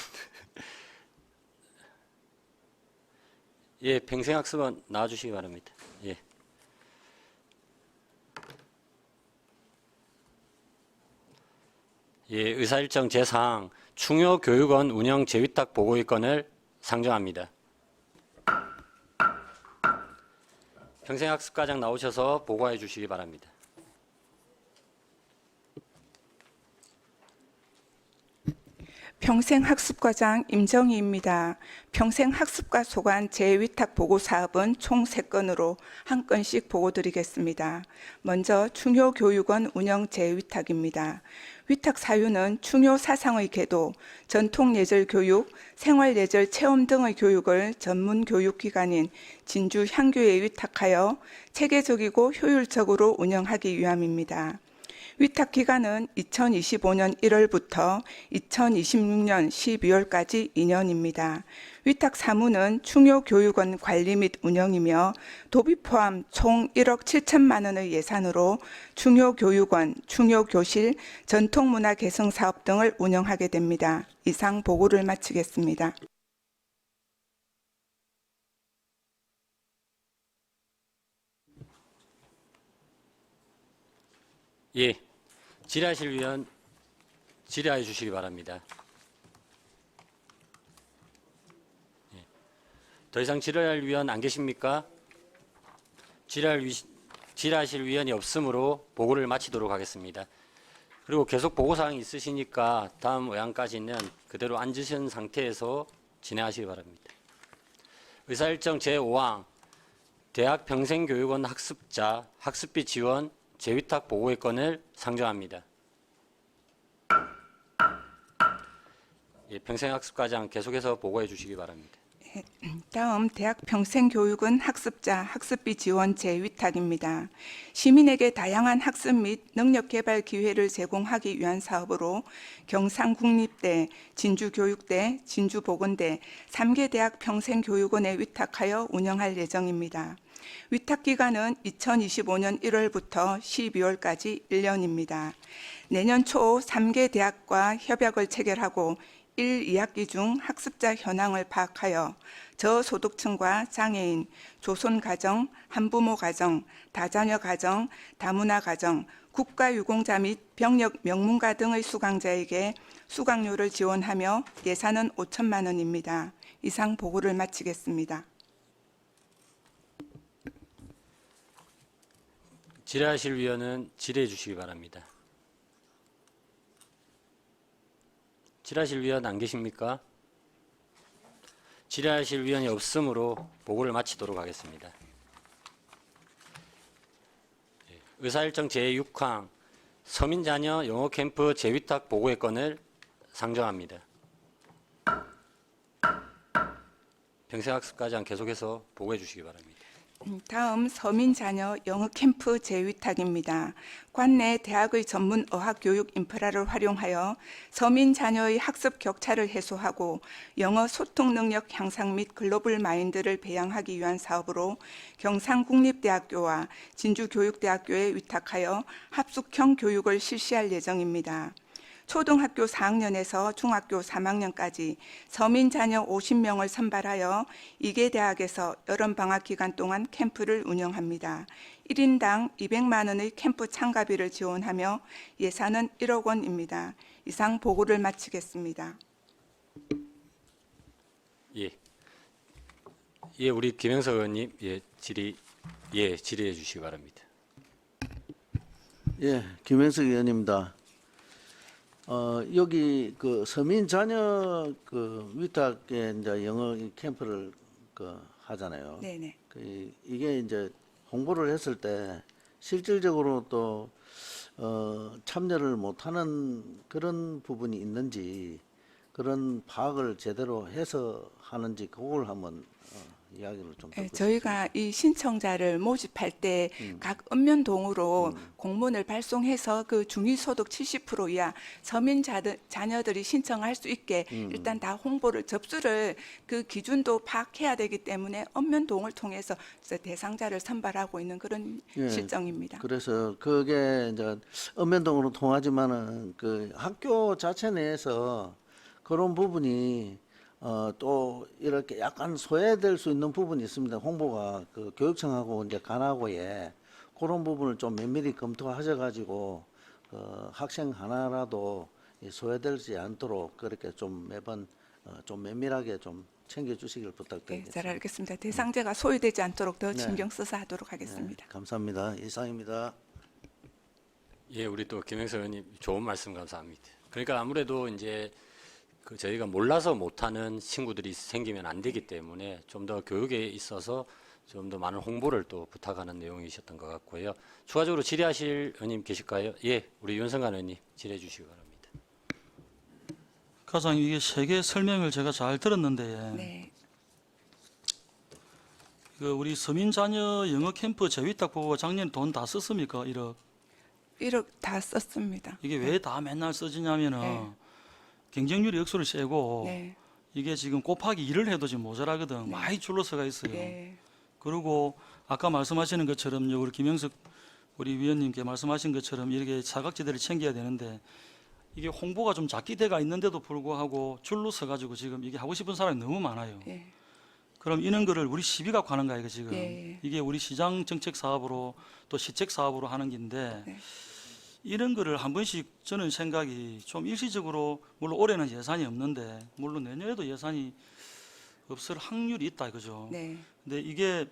예, 평생학습원 나와주시기 바랍니다. 예. 예, 의사일정 제4항 충효교육원 운영 재위탁 보고일건을 상정합니다. 평생학습과장 나오셔서 보고해 주시기 바랍니다. 평생학습과장 임정희입니다. 평생학습과 소관 재위탁 보고 사업은 총 3건으로 한 건씩 보고드리겠습니다. 먼저 충효교육원 운영 재위탁입니다. 위탁 사유는 충효 사상의 계도, 전통예절 교육, 생활예절 체험 등의 교육을 전문 교육기관인 진주 향교에 위탁하여 체계적이고 효율적으로 운영하기 위함입니다. 위탁 기간은 2025년 1월부터 2026년 12월까지 2년입니다. 위탁 사무는 충효교육원 관리 및 운영이며 도비 포함 총 1억 7천만 원의 예산으로 충효교육원, 충효교실, 전통문화 개성 사업 등을 운영하게 됩니다. 이상 보고를 마치겠습니다. 예, 질의하실 위원 질의해 주시기 바랍니다. 예. 더 이상 질의할 위원 안 계십니까? 질의할 질의하실 위원이 없으므로 보고를 마치도록 하겠습니다. 그리고 계속 보고사항이 있으시니까 다음 의안까지는 그대로 앉으신 상태에서 진행하시기 바랍니다. 의사일정 제5항 대학 평생교육원 학습자 학습비 지원 재위탁 보고의 건을 상정합니다. 예, 평생학습과장 계속해서 보고해 주시기 바랍니다. 다음 대학 평생교육은 학습자 학습비 지원 재위탁입니다. 시민에게 다양한 학습 및 능력개발 기회를 제공하기 위한 사업으로 경상국립대, 진주교육대, 진주보건대 3개 대학 평생교육원에 위탁하여 운영할 예정입니다. 위탁 기간은 2025년 1월부터 12월까지 1년입니다. 내년 초 3개 대학과 협약을 체결하고 1, 2학기 중 학습자 현황을 파악하여 저소득층과 장애인, 조손가정, 한부모 가정, 다자녀 가정, 다문화 가정, 국가유공자 및 병역 명문가 등의 수강자에게 수강료를 지원하며 예산은 5천만 원입니다. 이상 보고를 마치겠습니다. 질의하실 위원은 질의해 주시기 바랍니다. 질의하실 위원 안 계십니까? 질의하실 위원이 없으므로 보고를 마치도록 하겠습니다. 의사일정 제6항 서민자녀 영어캠프 재위탁 보고의 건을 상정합니다. 평생학습과장 계속해서 보고해 주시기 바랍니다. 다음 서민자녀 영어캠프 재위탁입니다. 관내 대학의 전문 어학교육 인프라를 활용하여 서민자녀의 학습 격차를 해소하고 영어 소통 능력 향상 및 글로벌 마인드를 배양하기 위한 사업으로 경상국립대학교와 진주교육대학교에 위탁하여 합숙형 교육을 실시할 예정입니다. 초등학교 4학년에서 중학교 3학년까지 서민 자녀 50명을 선발하여 2개 대학에서 여름방학 기간 동안 캠프를 운영합니다. 1인당 200만 원의 캠프 참가비를 지원하며 예산은 1억 원입니다. 이상 보고를 마치겠습니다. 예, 우리 김영석 의원님 질의해 주시기 바랍니다. 예, 김현석 의원입니다. 여기 그 서민 자녀 그 위탁에 이제 영어 캠프를 하잖아요. 네네. 이게 이제 홍보를 했을 때 실질적으로 또 참여를 못하는 그런 부분이 있는지 그런 파악을 제대로 해서 하는지 그걸 한번 이야기를 좀 듣고 저희가 이 신청자를 모집할 때 각 읍면동으로 공문을 발송해서 그 중위소득 70% 이하 서민 자녀들이 신청할 수 있게 일단 다 홍보를 접수를 그 기준도 파악해야 되기 때문에 읍면동을 통해서 대상자를 선발하고 있는 그런 예, 실정입니다. 그래서 그게 이제 읍면동으로 통하지만은 그 학교 자체 내에서 그런 부분이 또 이렇게 약간 소외될 수 있는 부분이 있습니다. 홍보가 그 교육청하고 이제 관하고에 그런 부분을 좀 면밀히 검토하셔가지고 학생 하나라도 소외되지 않도록 그렇게 좀 매번 좀 면밀하게 좀 챙겨주시길 네, 부탁드리겠습니다. 잘 알겠습니다. 대상자가 소외되지 않도록 더 네. 신경 써서 하도록 하겠습니다. 네, 감사합니다. 이상입니다. 예, 우리 또 김영석 의원님 좋은 말씀 감사합니다. 그러니까 아무래도 이제 저희가 몰라서 못하는 친구들이 생기면 안 되기 때문에 좀 더 교육에 있어서 좀 더 많은 홍보를 또 부탁하는 내용이셨던 것 같고요. 추가적으로 질의하실 의원님 계실까요? 예, 우리 윤성관 의원님 질의해 주시기 바랍니다. 가장 이게 세개 설명을 제가 잘 들었는데 네. 그 우리 서민 자녀 영어 캠프 재위탁 보고 작년에 돈 다 썼습니까? 1억. 1억 다 썼습니다. 이게 왜 다 맨날 써지냐면은 네. 경쟁률이 역수로 세고 네. 이게 지금 곱하기 2를 해도 지금 모자라거든. 많이 줄러서가 있어요. 네. 그리고 아까 말씀하시는 것처럼 우리 김영석 우리 위원님께 말씀하신 것처럼 이렇게 사각지대를 챙겨야 되는데 이게 홍보가 좀 작게 돼가 있는데도 불구하고 줄로 서가지고 지금 이게 하고 싶은 사람이 너무 많아요. 예. 그럼 이런 거를 우리 시비가 가는 거야, 이거 지금. 예. 이게 우리 시장 정책 사업으로 또 시책 사업으로 하는 긴데 네. 이런 거를 한 번씩 저는 생각이 좀 일시적으로 물론 올해는 예산이 없는데 물론 내년에도 예산이 없을 확률이 있다 이거죠. 네. 근데 이게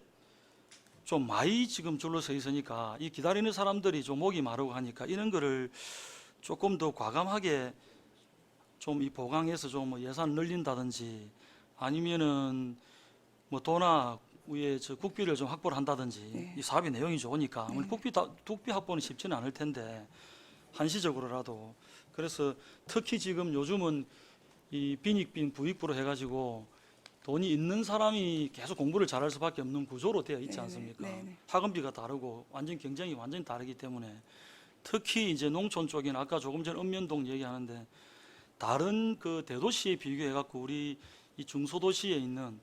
좀 많이 지금 줄로 서 있으니까 이 기다리는 사람들이 좀 목이 마르고 하니까 이런 거를 조금 더 과감하게 좀 이 보강해서 좀 뭐 예산 늘린다든지 아니면은 뭐 도나 위에 저 국비를 좀 확보를 한다든지 네. 이 사업의 내용이 좋으니까 아무리 국비 확보는 쉽지는 않을 텐데 한시적으로라도 그래서 특히 지금 요즘은 이 빈익빈 부익부로 해가지고 돈이 있는 사람이 계속 공부를 잘할 수밖에 없는 구조로 되어 있지 네네, 않습니까? 네네. 학원비가 다르고 완전 경쟁이 완전히 다르기 때문에 특히 이제 농촌 쪽에는 아까 조금 전 읍면동 얘기하는데 다른 그 대도시에 비교해 갖고 우리 이 중소도시에 있는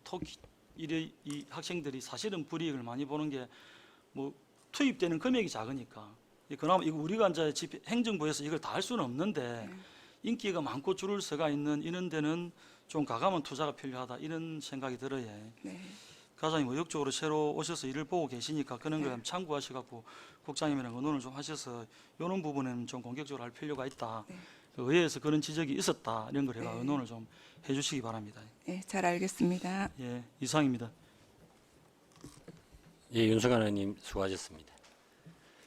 이 학생들이 사실은 불이익을 많이 보는 게 뭐 투입되는 금액이 작으니까 그나마 이거 우리가 이제 행정부에서 이걸 다 할 수는 없는데 인기가 많고 줄을 서가 있는 이런 데는 좀 과감한 투자가 필요하다 이런 생각이 들어요. 네. 가장님 의욕적으로 새로 오셔서 일을 보고 계시니까 그런 걸 참고하셔갖고 국장님이랑 의논을 좀 하셔서 이런 부분에는 좀 공격적으로 할 필요가 있다. 그 의회에서 그런 지적이 있었다 이런 걸 해가 의논을 좀 해주시기 바랍니다. 네, 잘 알겠습니다. 예, 이상입니다. 예, 윤석열 의원님 수고하셨습니다.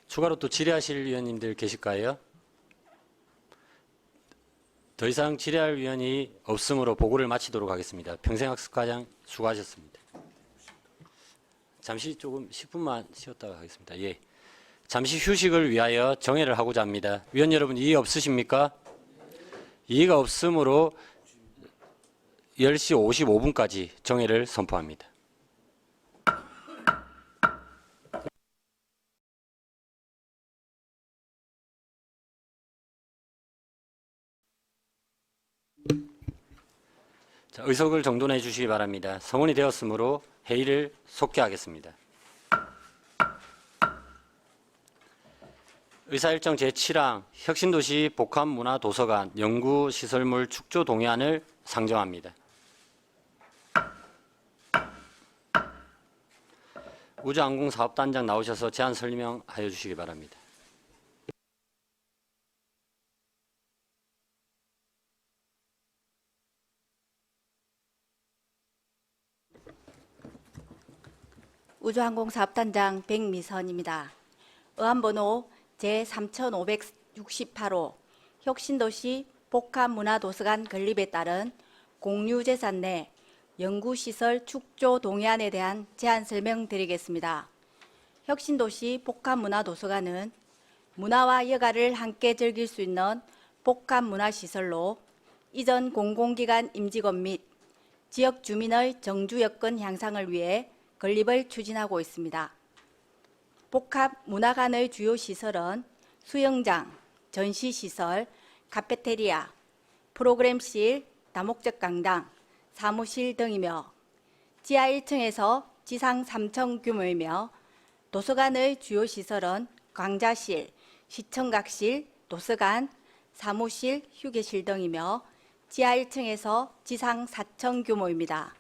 추가로 또 질의하실 위원님들 계실까요? 더 이상 질의할 위원이 없으므로 보고를 마치도록 하겠습니다. 평생학습과장 수고하셨습니다. 잠시 조금 10분만 쉬었다가 하겠습니다. 예. 잠시 휴식을 위하여 정회를 하고자 합니다. 위원 여러분 이의 없으십니까? 이의가 없으므로 10시 55분까지 정회를 선포합니다. 자, 의석을 정돈해 주시기 바랍니다. 성원이 되었으므로 회의를 속개하겠습니다. 의사일정 제7항 혁신도시 복합문화도서관 연구시설물 축조 동의안을 상정합니다. 우주항공사업단장 나오셔서 제안 설명하여 주시기 바랍니다. 우주항공사업단장 백미선입니다. 의안번호 제3568호 혁신도시 복합문화도서관 건립에 따른 공유재산 내 연구시설 축조 동의안에 대한 제안 설명드리겠습니다. 혁신도시 복합문화도서관은 문화와 여가를 함께 즐길 수 있는 복합문화시설로 이전 공공기관 임직원 및 지역 주민의 정주 여건 향상을 위해 건립을 추진하고 있습니다. 복합문화관의 주요 시설은 수영장, 전시시설, 카페테리아, 프로그램실, 다목적 강당, 사무실 등이며 지하 1층에서 지상 3층 규모이며 도서관의 주요 시설은 강좌실, 시청각실, 도서관, 사무실, 휴게실 등이며 지하 1층에서 지상 4층 규모입니다.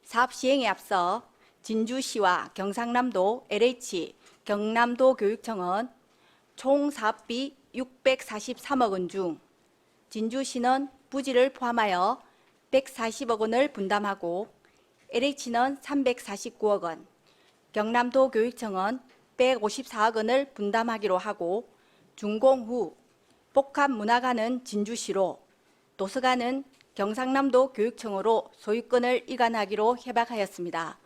사업 시행에 앞서 진주시와 경상남도 LH 경남도 교육청은 총 사업비 643억 원 중 진주시는 부지를 포함하여 140억 원을 분담하고 LH는 349억 원, 경남도 교육청은 154억 원을 분담하기로 하고 준공 후 복합문화관은 진주시로 도서관은 경상남도 교육청으로 소유권을 이관하기로 협약하였습니다.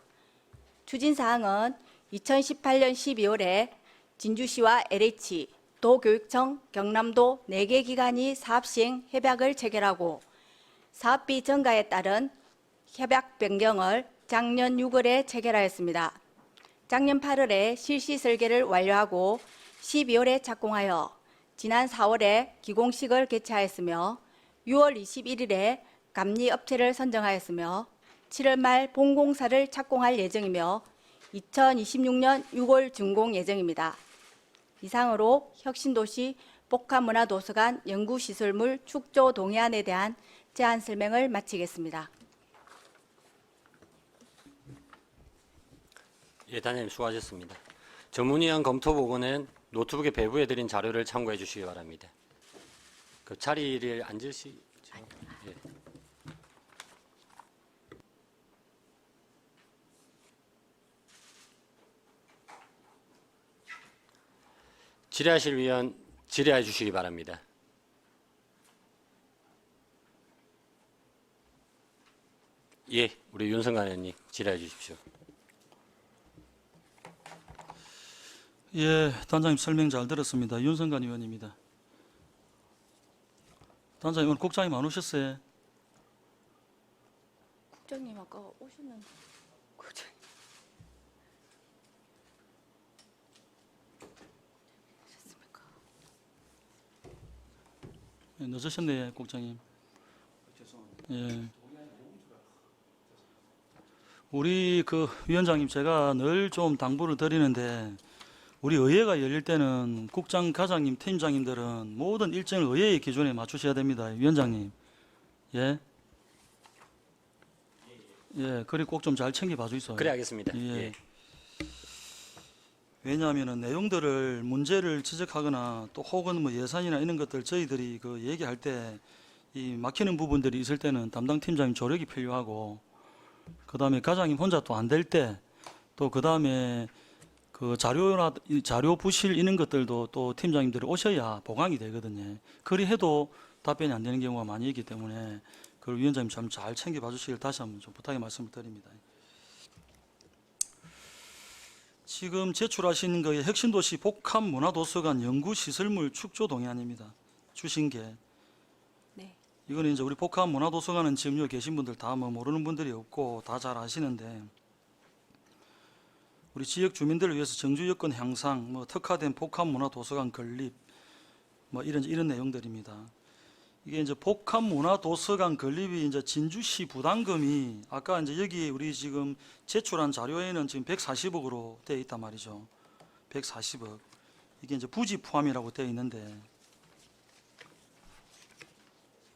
추진사항은 2018년 12월에 진주시와 LH, 도교육청, 경남도 4개 기관이 사업시행 협약을 체결하고 사업비 증가에 따른 협약 변경을 작년 6월에 체결하였습니다. 작년 8월에 실시 설계를 완료하고 12월에 착공하여 지난 4월에 기공식을 개최하였으며 6월 21일에 감리 업체를 선정하였으며 7월 말 본공사를 착공할 예정이며 2026년 6월 준공 예정입니다. 이상으로 혁신도시 복합문화도서관 연구시설물 축조 동의안에 대한 제안 설명을 마치겠습니다. 예, 단장님 수고하셨습니다. 전문위원 검토 보고는 노트북에 배부해드린 자료를 참고해 주시기 바랍니다. 그 자리를 앉으시죠. 예. 질의하실 위원 질의해 주시기 바랍니다. 예, 우리 윤성관 의원님 질의해 주십시오. 예, 단장님 설명 잘 들었습니다. 윤성관 의원입니다. 단장님 오늘 국장님 안 오셨어요? 국장님 아까 오셨는데. 국장님. 오셨습니까? 예, 늦으셨네요, 국장님. 예. 우리 그 위원장님 제가 늘 좀 당부를 드리는데 우리 의회가 열릴 때는 국장, 과장님, 팀장님들은 모든 일정을 의회의 기준에 맞추셔야 됩니다, 위원장님. 예. 예, 그리고 꼭 좀 잘 챙겨봐 주세요. 그래 하겠습니다. 예. 예. 왜냐하면은 내용들을 문제를 지적하거나 또 혹은 뭐 예산이나 이런 것들 저희들이 그 얘기할 때 이 막히는 부분들이 있을 때는 담당 팀장님 조력이 필요하고 그다음에 과장님 혼자 또 안 될 때 또 그다음에 그 자료나 자료 부실 이런 것들도 또 팀장님들이 오셔야 보강이 되거든요. 그리 해도 답변이 안 되는 경우가 많이 있기 때문에 그 위원장님 참 잘 챙겨봐 주시길 다시 한번 좀 부탁의 말씀을 드립니다. 지금 제출하신 거의 혁신도시 복합문화도서관 연구시설물 축조 동의안입니다. 주신 게 네. 이거는 이제 우리 복합문화도서관은 지금 여기 계신 분들 다 뭐 모르는 분들이 없고 다 잘 아시는데 우리 지역 주민들을 위해서 정주 여건 향상, 뭐 특화된 복합문화도서관 건립, 뭐 이런 내용들입니다. 이게 이제 복합문화도서관 건립이 이제 진주시 부담금이 아까 이제 여기 우리 지금 제출한 자료에는 지금 140억으로 되어 있단 말이죠. 140억. 이게 이제 부지 포함이라고 되어 있는데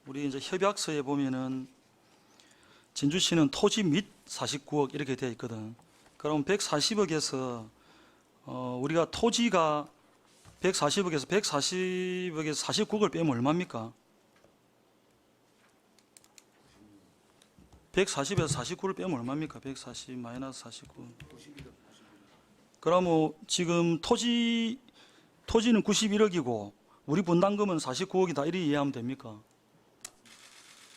우리 이제 협약서에 보면은 진주시는 토지 및 49억 이렇게 되어 있거든. 그럼 140억에서 우리가 토지가 140억에서 49억을 빼면 얼마입니까? 140에서 49를 빼면 얼마입니까? 140 마이너스 49. 그러면 지금 토지는 91억이고 우리 분담금은 49억이다 이렇게 이해하면 됩니까?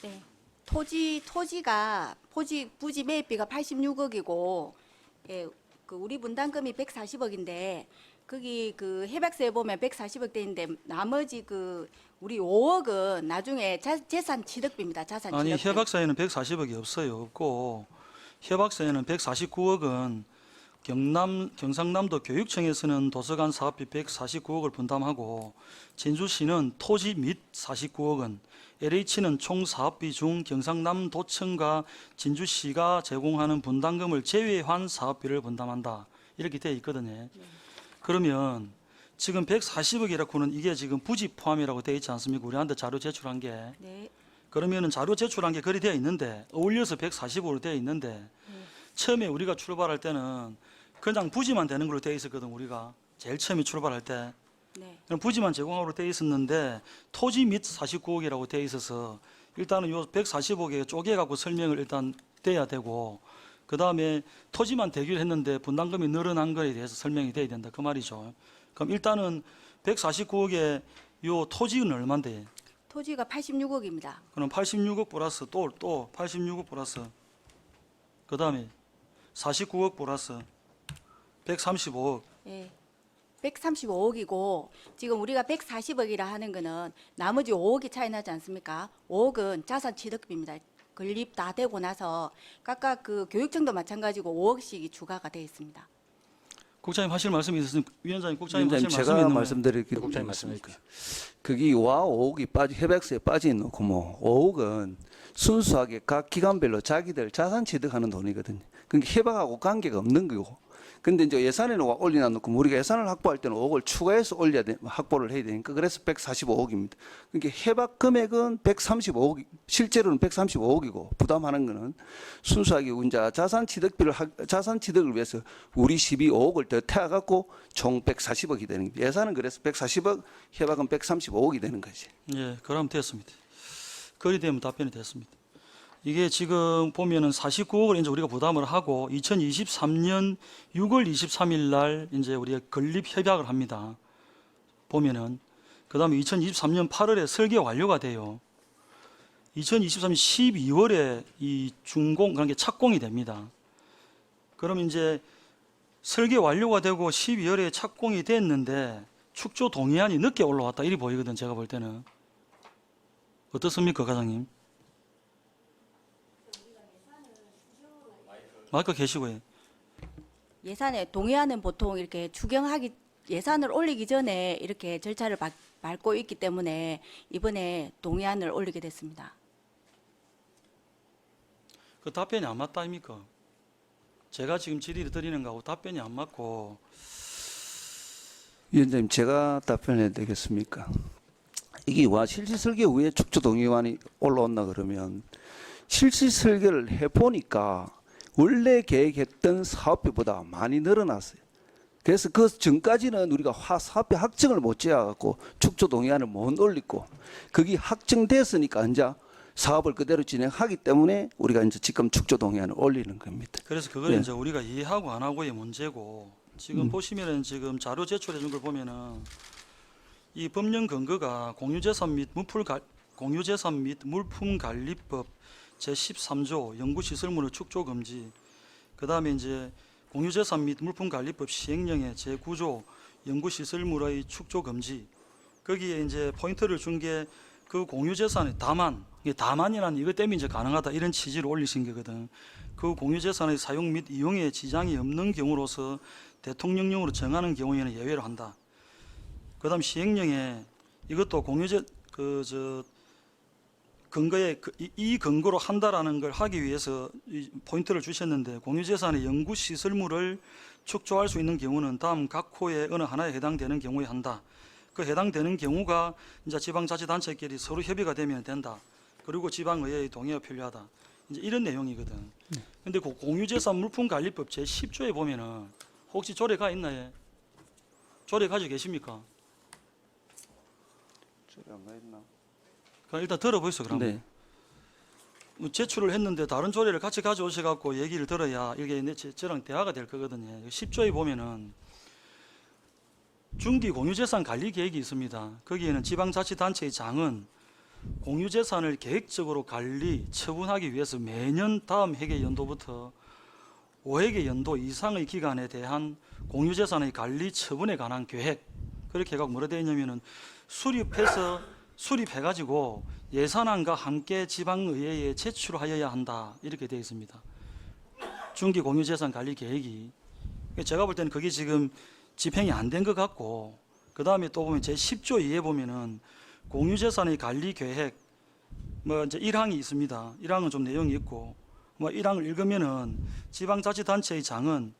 네. 토지가 부지 매입비가 86억이고 예, 그 우리 분담금이 140억인데 거기 그 협약서에 보면 140억 돼 있는데 나머지 그 우리 5억은 나중에 재산 취득비입니다. 자산 아니 취득비. 협약서에는 140억이 없어요. 없고 협약서에는 149억은 경상남도 교육청에서는 도서관 사업비 149억을 분담하고 진주시는 토지 및 49억은 LH는 총 사업비 중 경상남도청과 진주시가 제공하는 분담금을 제외한 사업비를 분담한다. 이렇게 되어 있거든요. 그러면 지금 140억이라고는 이게 지금 부지 포함이라고 되어 있지 않습니까? 우리한테 자료 제출한 게. 네. 그러면은 자료 제출한 게 그리 되어 있는데 어울려서 140억으로 되어 있는데 처음에 우리가 출발할 때는 그냥 부지만 되는 걸로 되어 있었거든. 우리가 제일 처음에 출발할 때. 네. 그럼 부지만 제공하기로 되어 있었는데 토지 및 49억이라고 되어 있어서 일단은 요 140억에 쪼개갖고 설명을 일단 돼야 되고 그 다음에 토지만 대기를 했는데 분담금이 늘어난 거에 대해서 설명이 돼야 된다 그 말이죠. 그럼 일단은 149억에 요 토지는 얼마인데? 토지가 86억입니다. 그럼 86억 플러스 또 86억 플러스 그 다음에 49억 플러스 135억. 예. 135억이고 지금 우리가 140억이라 하는 거는 나머지 5억이 차이 나지 않습니까? 5억은 자산 취득비입니다. 건립 다 되고 나서 각각 그 교육청도 마찬가지고 5억씩이 추가가 되어 있습니다. 국장님 하실 말씀이 있으면 위원장님 국장님 하실 위원장님 말씀이 제가 있는 말씀드릴 게 국장님 있습니까? 거기 와 5억이 협약서에 빠져 있는 뭐 5억은 순수하게 각 기관별로 자기들 자산 취득하는 돈이거든요. 그러니까 협약하고 관계가 없는 거고. 근데 이제 예산에는 올려놔놓고 우리가 예산을 확보할 때는 5억을 추가해서 확보를 해야 되니까 그래서 145억입니다. 그러니까 협약 금액은 135억, 실제로는 135억이고 부담하는 거는 순수하게 이제 자산 취득을 위해서 우리 12억을 더 태워갖고 총 140억이 되는 겁니다. 예산은 그래서 140억, 협약은 135억이 되는 거지. 예, 그럼 됐습니다. 그리 되면 답변이 됐습니다. 이게 지금 보면은 49억을 이제 우리가 부담을 하고 2023년 6월 23일 날 이제 우리가 건립 협약을 합니다. 보면은 그다음에 2023년 8월에 설계 완료가 돼요. 2023년 12월에 이 준공 그러니까 착공이 됩니다. 그럼 이제 설계 완료가 되고 12월에 착공이 됐는데 축조 동의안이 늦게 올라왔다 이리 보이거든. 제가 볼 때는 어떻습니까, 과장님? 마이크 계시고요. 예산에 동의안은 보통 이렇게 추경하기 예산을 올리기 전에 이렇게 절차를 밟고 있기 때문에 이번에 동의안을 올리게 됐습니다. 그 답변이 안 맞다 아닙니까? 제가 지금 질의를 드리는 거하고 답변이 안 맞고 위원장님, 제가 답변해야 되겠습니까? 이게 와 실시 설계 후에 축조 동의안이 올라온다 그러면 실시 설계를 해보니까 원래 계획했던 사업비보다 많이 늘어났어요. 그래서 그 전까지는 우리가 사업비 확정을 못 지어갖고 축조 동의안을 못 올리고 그게 확정됐으니까 이제 사업을 그대로 진행하기 때문에 우리가 이제 지금 축조 동의안을 올리는 겁니다. 그래서 그걸 네. 이제 우리가 이해하고 안 하고의 문제고 지금 보시면은 지금 자료 제출해 준 걸 보면은 이 법령 근거가 공유재산 및 물품관리법 제13조 연구시설물의 축조 금지 그다음에 이제 공유재산 및 물품관리법 시행령의 제9조 연구시설물의 축조 금지 거기에 이제 포인트를 준 게 그 공유재산의 다만이라는 이것 때문에 이제 가능하다 이런 취지로 올리신 거거든. 그 공유재산의 사용 및 이용에 지장이 없는 경우로서 대통령령으로 정하는 경우에는 예외를 한다. 그다음 시행령에 이것도 근거에 이 근거로 한다라는 걸 하기 위해서 이 포인트를 주셨는데 공유재산의 연구시설물을 축조할 수 있는 경우는 다음 각 호의 어느 하나에 해당되는 경우에 한다. 그 해당되는 경우가 이제 지방자치단체끼리 서로 협의가 되면 된다. 그리고 지방의회의 동의가 필요하다. 이제 이런 내용이거든. 근데 그 공유재산 물품관리법 제10조에 보면은 혹시 조례 가 있나요? 조례 가지고 계십니까? 그럼 일단 들어보시죠. 그러면. 네. 제출을 했는데 다른 조례를 같이 가져오셔갖고 얘기를 들어야 이게 저랑 대화가 될 거거든요. 10조에 보면은 중기 공유재산 관리 계획이 있습니다. 거기에는 지방자치단체의 장은 공유재산을 계획적으로 관리, 처분하기 위해서 매년 다음 회계 연도부터 5회계 연도 이상의 기간에 대한 공유재산의 관리 처분에 관한 계획 그렇게 해갖고 뭐라 되어 있냐면은 수립해가지고 예산안과 함께 지방의회에 제출하여야 한다 이렇게 되어 있습니다. 중기 공유재산 관리 계획이 제가 볼 때는 그게 지금 집행이 안 된 것 같고 그 다음에 또 보면 제10조 2에 보면은 공유재산의 관리 계획 뭐 이제 1항이 있습니다. 1항은 좀 내용이 있고 뭐 1항을 읽으면은 지방자치단체의 장은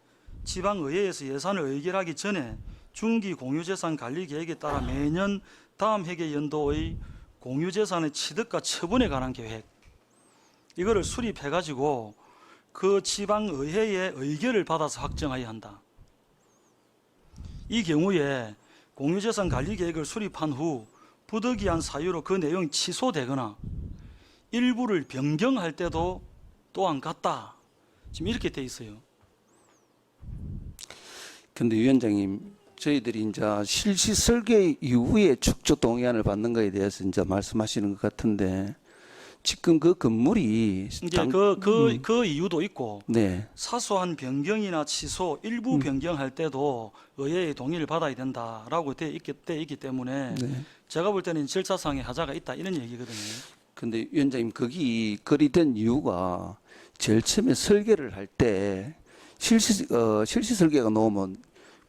지방의회에서 예산을 의결하기 전에 중기 공유재산 관리 계획에 따라 매년 다음 회계 연도의 공유재산의 취득과 처분에 관한 계획 이거를 수립해가지고 그 지방의회의 의결을 받아서 확정해야 한다. 이 경우에 공유재산 관리 계획을 수립한 후 부득이한 사유로 그 내용이 취소되거나 일부를 변경할 때도 또한 같다. 지금 이렇게 돼 있어요. 근데 위원장님, 저희들이 이제 실시 설계 이후에 축조 동의안을 받는 거에 대해서 이제 말씀하시는 것 같은데 지금 그 건물이 이제 그 이유도 있고 네. 사소한 변경이나 취소 일부 변경할 때도 의회의 동의를 받아야 된다라고 돼 있기 때문에 네. 제가 볼 때는 절차상의 하자가 있다 이런 얘기거든요. 근데 위원장님 거기 그리 된 이유가 제일 처음에 설계를 할 때 실시 설계가 나오면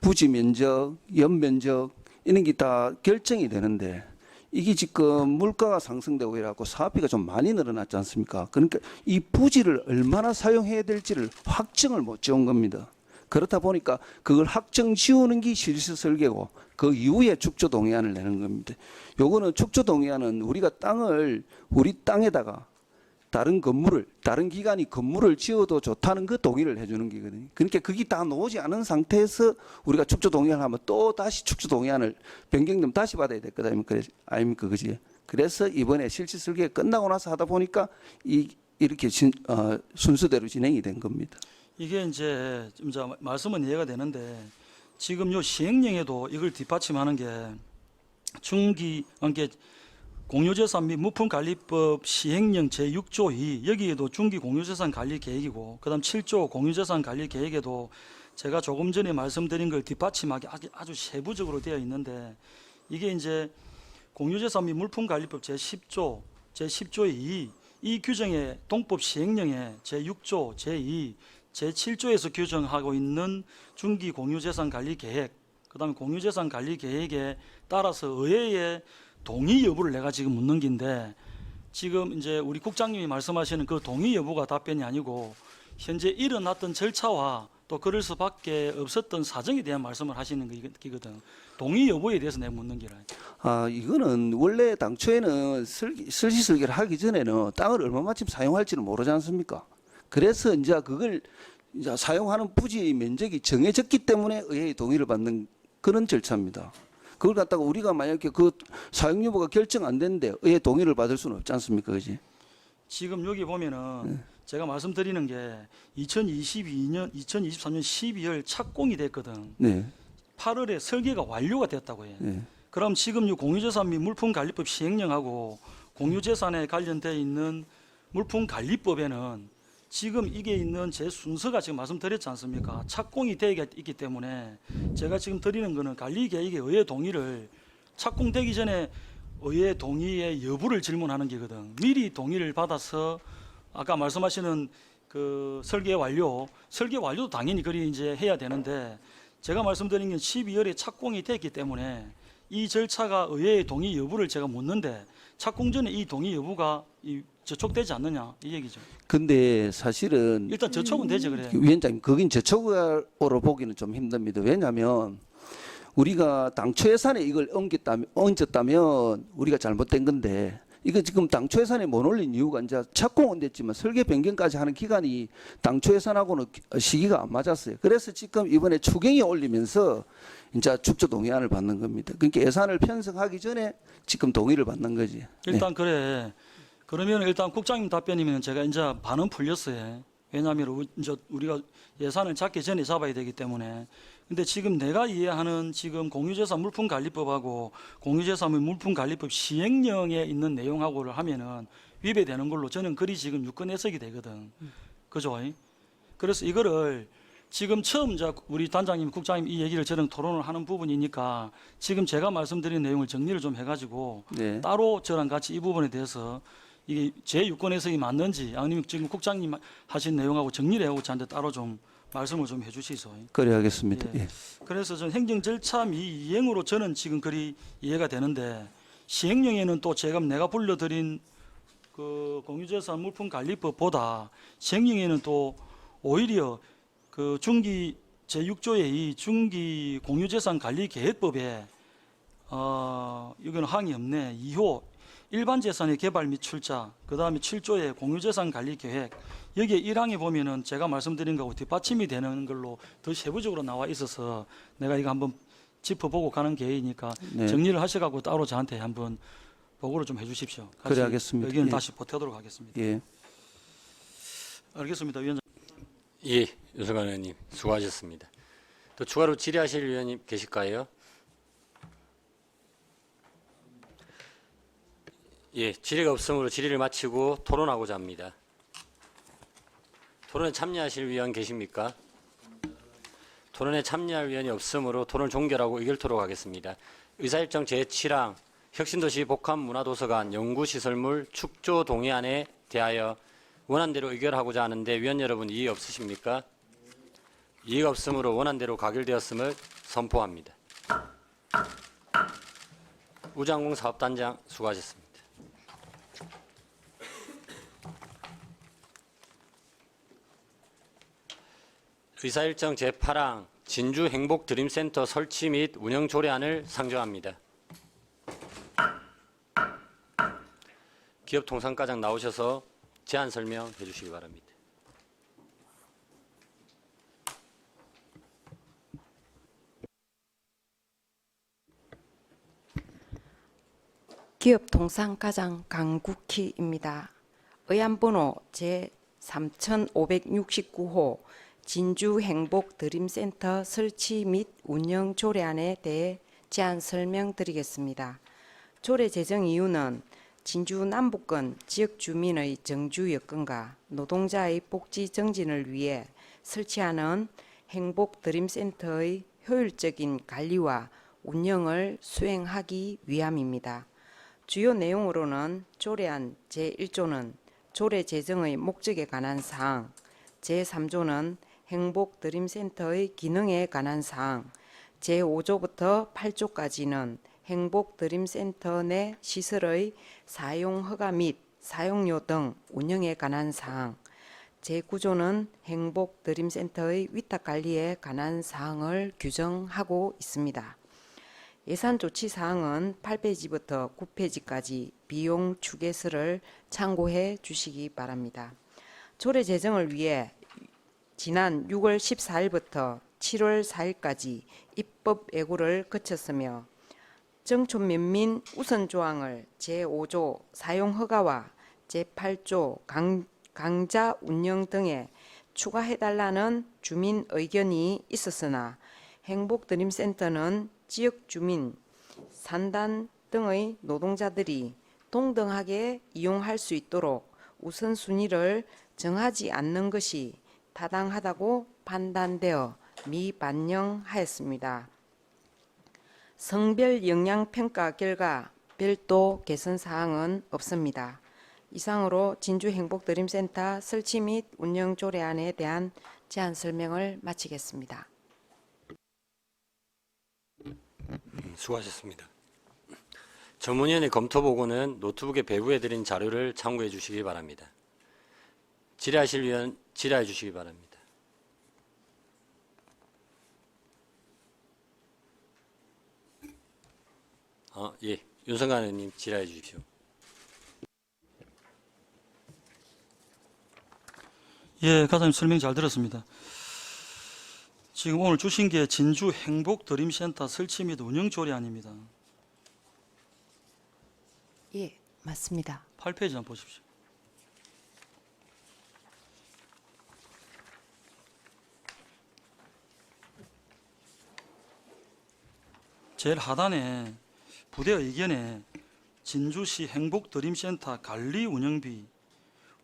부지 면적, 연면적 이런 게 다 결정이 되는데 이게 지금 물가가 상승되고 이래갖고 사업비가 좀 많이 늘어났지 않습니까? 그러니까 이 부지를 얼마나 사용해야 될지를 확정을 못 지은 겁니다. 그렇다 보니까 그걸 확정 지우는 게 실시 설계고 그 이후에 축조 동의안을 내는 겁니다. 요거는 축조 동의안은 우리가 땅을 우리 땅에다가 다른 기관이 건물을 지어도 좋다는 그 동의를 해주는 거거든요. 그러니까 그게 다 나오지 않은 상태에서 우리가 축조 동의안을 하면 또 다시 축조 동의안을 변경되면 다시 받아야 될 거 아닙니까? 그지? 그래서 이번에 실시 설계 끝나고 나서 하다 보니까 이렇게 순서대로 진행이 된 겁니다. 이게 이제 말씀은 이해가 되는데 지금 요 시행령에도 이걸 뒷받침하는 게 공유재산 및 물품관리법 시행령 제6조 2 여기에도 중기 공유재산 관리 계획이고 그다음 7조 공유재산 관리 계획에도 제가 조금 전에 말씀드린 걸 뒷받침하기 아주 세부적으로 되어 있는데 이게 이제 공유재산 및 물품관리법 제10조의 2 이 규정의 동법 시행령의 제6조 제2 제7조에서 규정하고 있는 중기 공유재산 관리 계획 그다음에 공유재산 관리 계획에 따라서 의회의 동의 여부를 내가 지금 묻는 긴데 지금 이제 우리 국장님이 말씀하시는 그 동의 여부가 답변이 아니고 현재 일어났던 절차와 또 그럴 수밖에 없었던 사정에 대한 말씀을 하시는 거거든. 동의 여부에 대해서 내가 묻는 기라. 아, 이거는 원래 당초에는 설치설계를 하기 전에는 땅을 얼마만큼 사용할지는 모르지 않습니까? 그래서 이제 그걸 이제 사용하는 부지 면적이 정해졌기 때문에 의회의 동의를 받는 그런 절차입니다. 그걸 갖다가 우리가 만약에 그 사용 여부가 결정 안 됐는데 의회 동의를 받을 수는 없지 않습니까, 그지? 지금 여기 보면은 제가 말씀드리는 게 2023년 12월 착공이 됐거든. 네. 8월에 설계가 완료가 됐다고 해. 네. 그럼 지금 이 공유재산 및 물품관리법 시행령하고 공유재산에 관련되어 있는 물품관리법에는 지금 이게 있는 제 순서가 지금 말씀드렸지 않습니까? 착공이 되어 있기 때문에 제가 지금 드리는 거는 관리계획의 의회 동의를 착공되기 전에 의회 동의의 여부를 질문하는 게거든. 미리 동의를 받아서 아까 말씀하시는 그 설계 완료도 당연히 그리 이제 해야 되는데 제가 말씀드린 게 12월에 착공이 됐기 때문에 이 절차가 의회의 동의 여부를 제가 묻는데 착공 전에 이 동의 여부가 저촉되지 않느냐 이 얘기죠. 근데 사실은 일단 저촉은 되죠, 그래. 위원장님, 거긴 저촉으로 보기는 좀 힘듭니다. 왜냐하면 우리가 당초 예산에 이걸 얹었다면 우리가 잘못된 건데 이거 지금 당초 예산에 못 올린 이유가 이제 착공은 됐지만 설계 변경까지 하는 기간이 당초 예산하고는 시기가 안 맞았어요. 그래서 지금 이번에 추경이 올리면서 이제 축조 동의안을 받는 겁니다. 그러니까 예산을 편성하기 전에 지금 동의를 받는 거지. 일단 그래. 그러면 일단 국장님 답변이면 제가 이제 반은 풀렸어요. 왜냐하면 이제 우리가 예산을 잡기 전에 잡아야 되기 때문에. 근데 지금 내가 이해하는 지금 공유재산 물품관리법하고 공유재산 물품관리법 시행령에 있는 내용하고를 하면은 위배되는 걸로 저는 그리 지금 유권 해석이 되거든. 그죠? 그래서 이거를 지금 처음 이제 우리 단장님, 국장님 이 얘기를 저랑 토론을 하는 부분이니까 지금 제가 말씀드린 내용을 정리를 좀 해가지고 네. 따로 저랑 같이 이 부분에 대해서 이게 제 유권 해석이 맞는지 아니면 지금 국장님 하신 내용하고 정리를 해오고 저한테 따로 좀 말씀을 좀 해주시소. 그래 하겠습니다. 예. 예. 그래서 전 행정 절차 미이행으로 저는 지금 그리 이해가 되는데 시행령에는 또 내가 불러드린 그 공유재산 물품관리법보다 시행령에는 또 오히려 그 중기 제6조의 이 중기 공유재산 관리계획법에 이건 항의 없네. 2호 일반 재산의 개발 및 출자, 그 다음에 7조의 공유재산 관리 계획, 여기에 1항에 보면은 제가 말씀드린 거하고 뒷받침이 되는 걸로 더 세부적으로 나와 있어서 내가 이거 한번 짚어보고 가는 계획이니까 네. 정리를 하셔가지고 따로 저한테 한번 보고를 좀 해주십시오. 같이 그래 하겠습니다. 여기는 예. 다시 보태도록 하겠습니다. 예. 알겠습니다, 위원장. 예, 유승관 의원님 수고하셨습니다. 또 추가로 질의하실 위원님 계실까요? 예, 질의가 없으므로 질의를 마치고 토론하고자 합니다. 토론에 참여하실 위원 계십니까? 토론에 참여할 위원이 없으므로 토론 종결하고 의결토록 하겠습니다. 의사일정 제7항 혁신도시 복합문화도서관 연구시설물 축조 동의안에 대하여 원안대로 의결하고자 하는데 위원 여러분 이의 없으십니까? 이의가 없으므로 원안대로 가결되었음을 선포합니다. 우장공 사업단장 수고하셨습니다. 의사일정 제8항 진주 행복드림센터 설치 및 운영 조례안을 상정합니다. 기업통상과장 나오셔서 제안 설명해 주시기 바랍니다. 기업통상과장 강국희입니다. 의안번호 제3569호 진주행복드림센터 설치 및 운영 조례안에 대해 제안 설명드리겠습니다. 조례 제정 이유는 진주 남부권 지역 주민의 정주 여건과 노동자의 복지 증진을 위해 설치하는 행복 드림센터의 효율적인 관리와 운영을 수행하기 위함입니다. 주요 내용으로는 조례안 제1조는 조례 제정의 목적에 관한 사항, 제3조는 행복 드림센터의 기능에 관한 사항, 제5조부터 8조까지는 행복 드림센터 내 시설의 사용 허가 및 사용료 등 운영에 관한 사항, 제9조는 행복 드림센터의 위탁 관리에 관한 사항을 규정하고 있습니다. 예산 조치 사항은 8페이지부터 9페이지까지 비용 추계서를 참고해 주시기 바랍니다. 조례 제정을 위해 지난 6월 14일부터 7월 4일까지 입법 예고를 거쳤으며 정촌 면민 우선 조항을 제5조 사용 허가와 제8조 강자 운영 등에 추가해달라는 주민 의견이 있었으나 행복드림센터는 지역 주민, 산단 등의 노동자들이 동등하게 이용할 수 있도록 우선순위를 정하지 않는 것이 타당하다고 판단되어 미반영하였습니다. 성별 영향 평가 결과 별도 개선 사항은 없습니다. 이상으로 진주 행복드림센터 설치 및 운영 조례안에 대한 제안 설명을 마치겠습니다. 수고하셨습니다. 전문위원회 검토 보고는 노트북에 배부해드린 자료를 참고해 주시기 바랍니다. 질의하실 위원 질의해 주시기 바랍니다. 예, 윤성관 의원님 질의해 주십시오. 예, 과장님 설명 잘 들었습니다. 지금 오늘 주신 게 진주 행복 드림센터 설치 및 운영 조례안입니다. 예, 맞습니다. 8페이지 한번 보십시오. 제일 하단에 부대 의견에 진주시 행복 드림센터 관리 운영비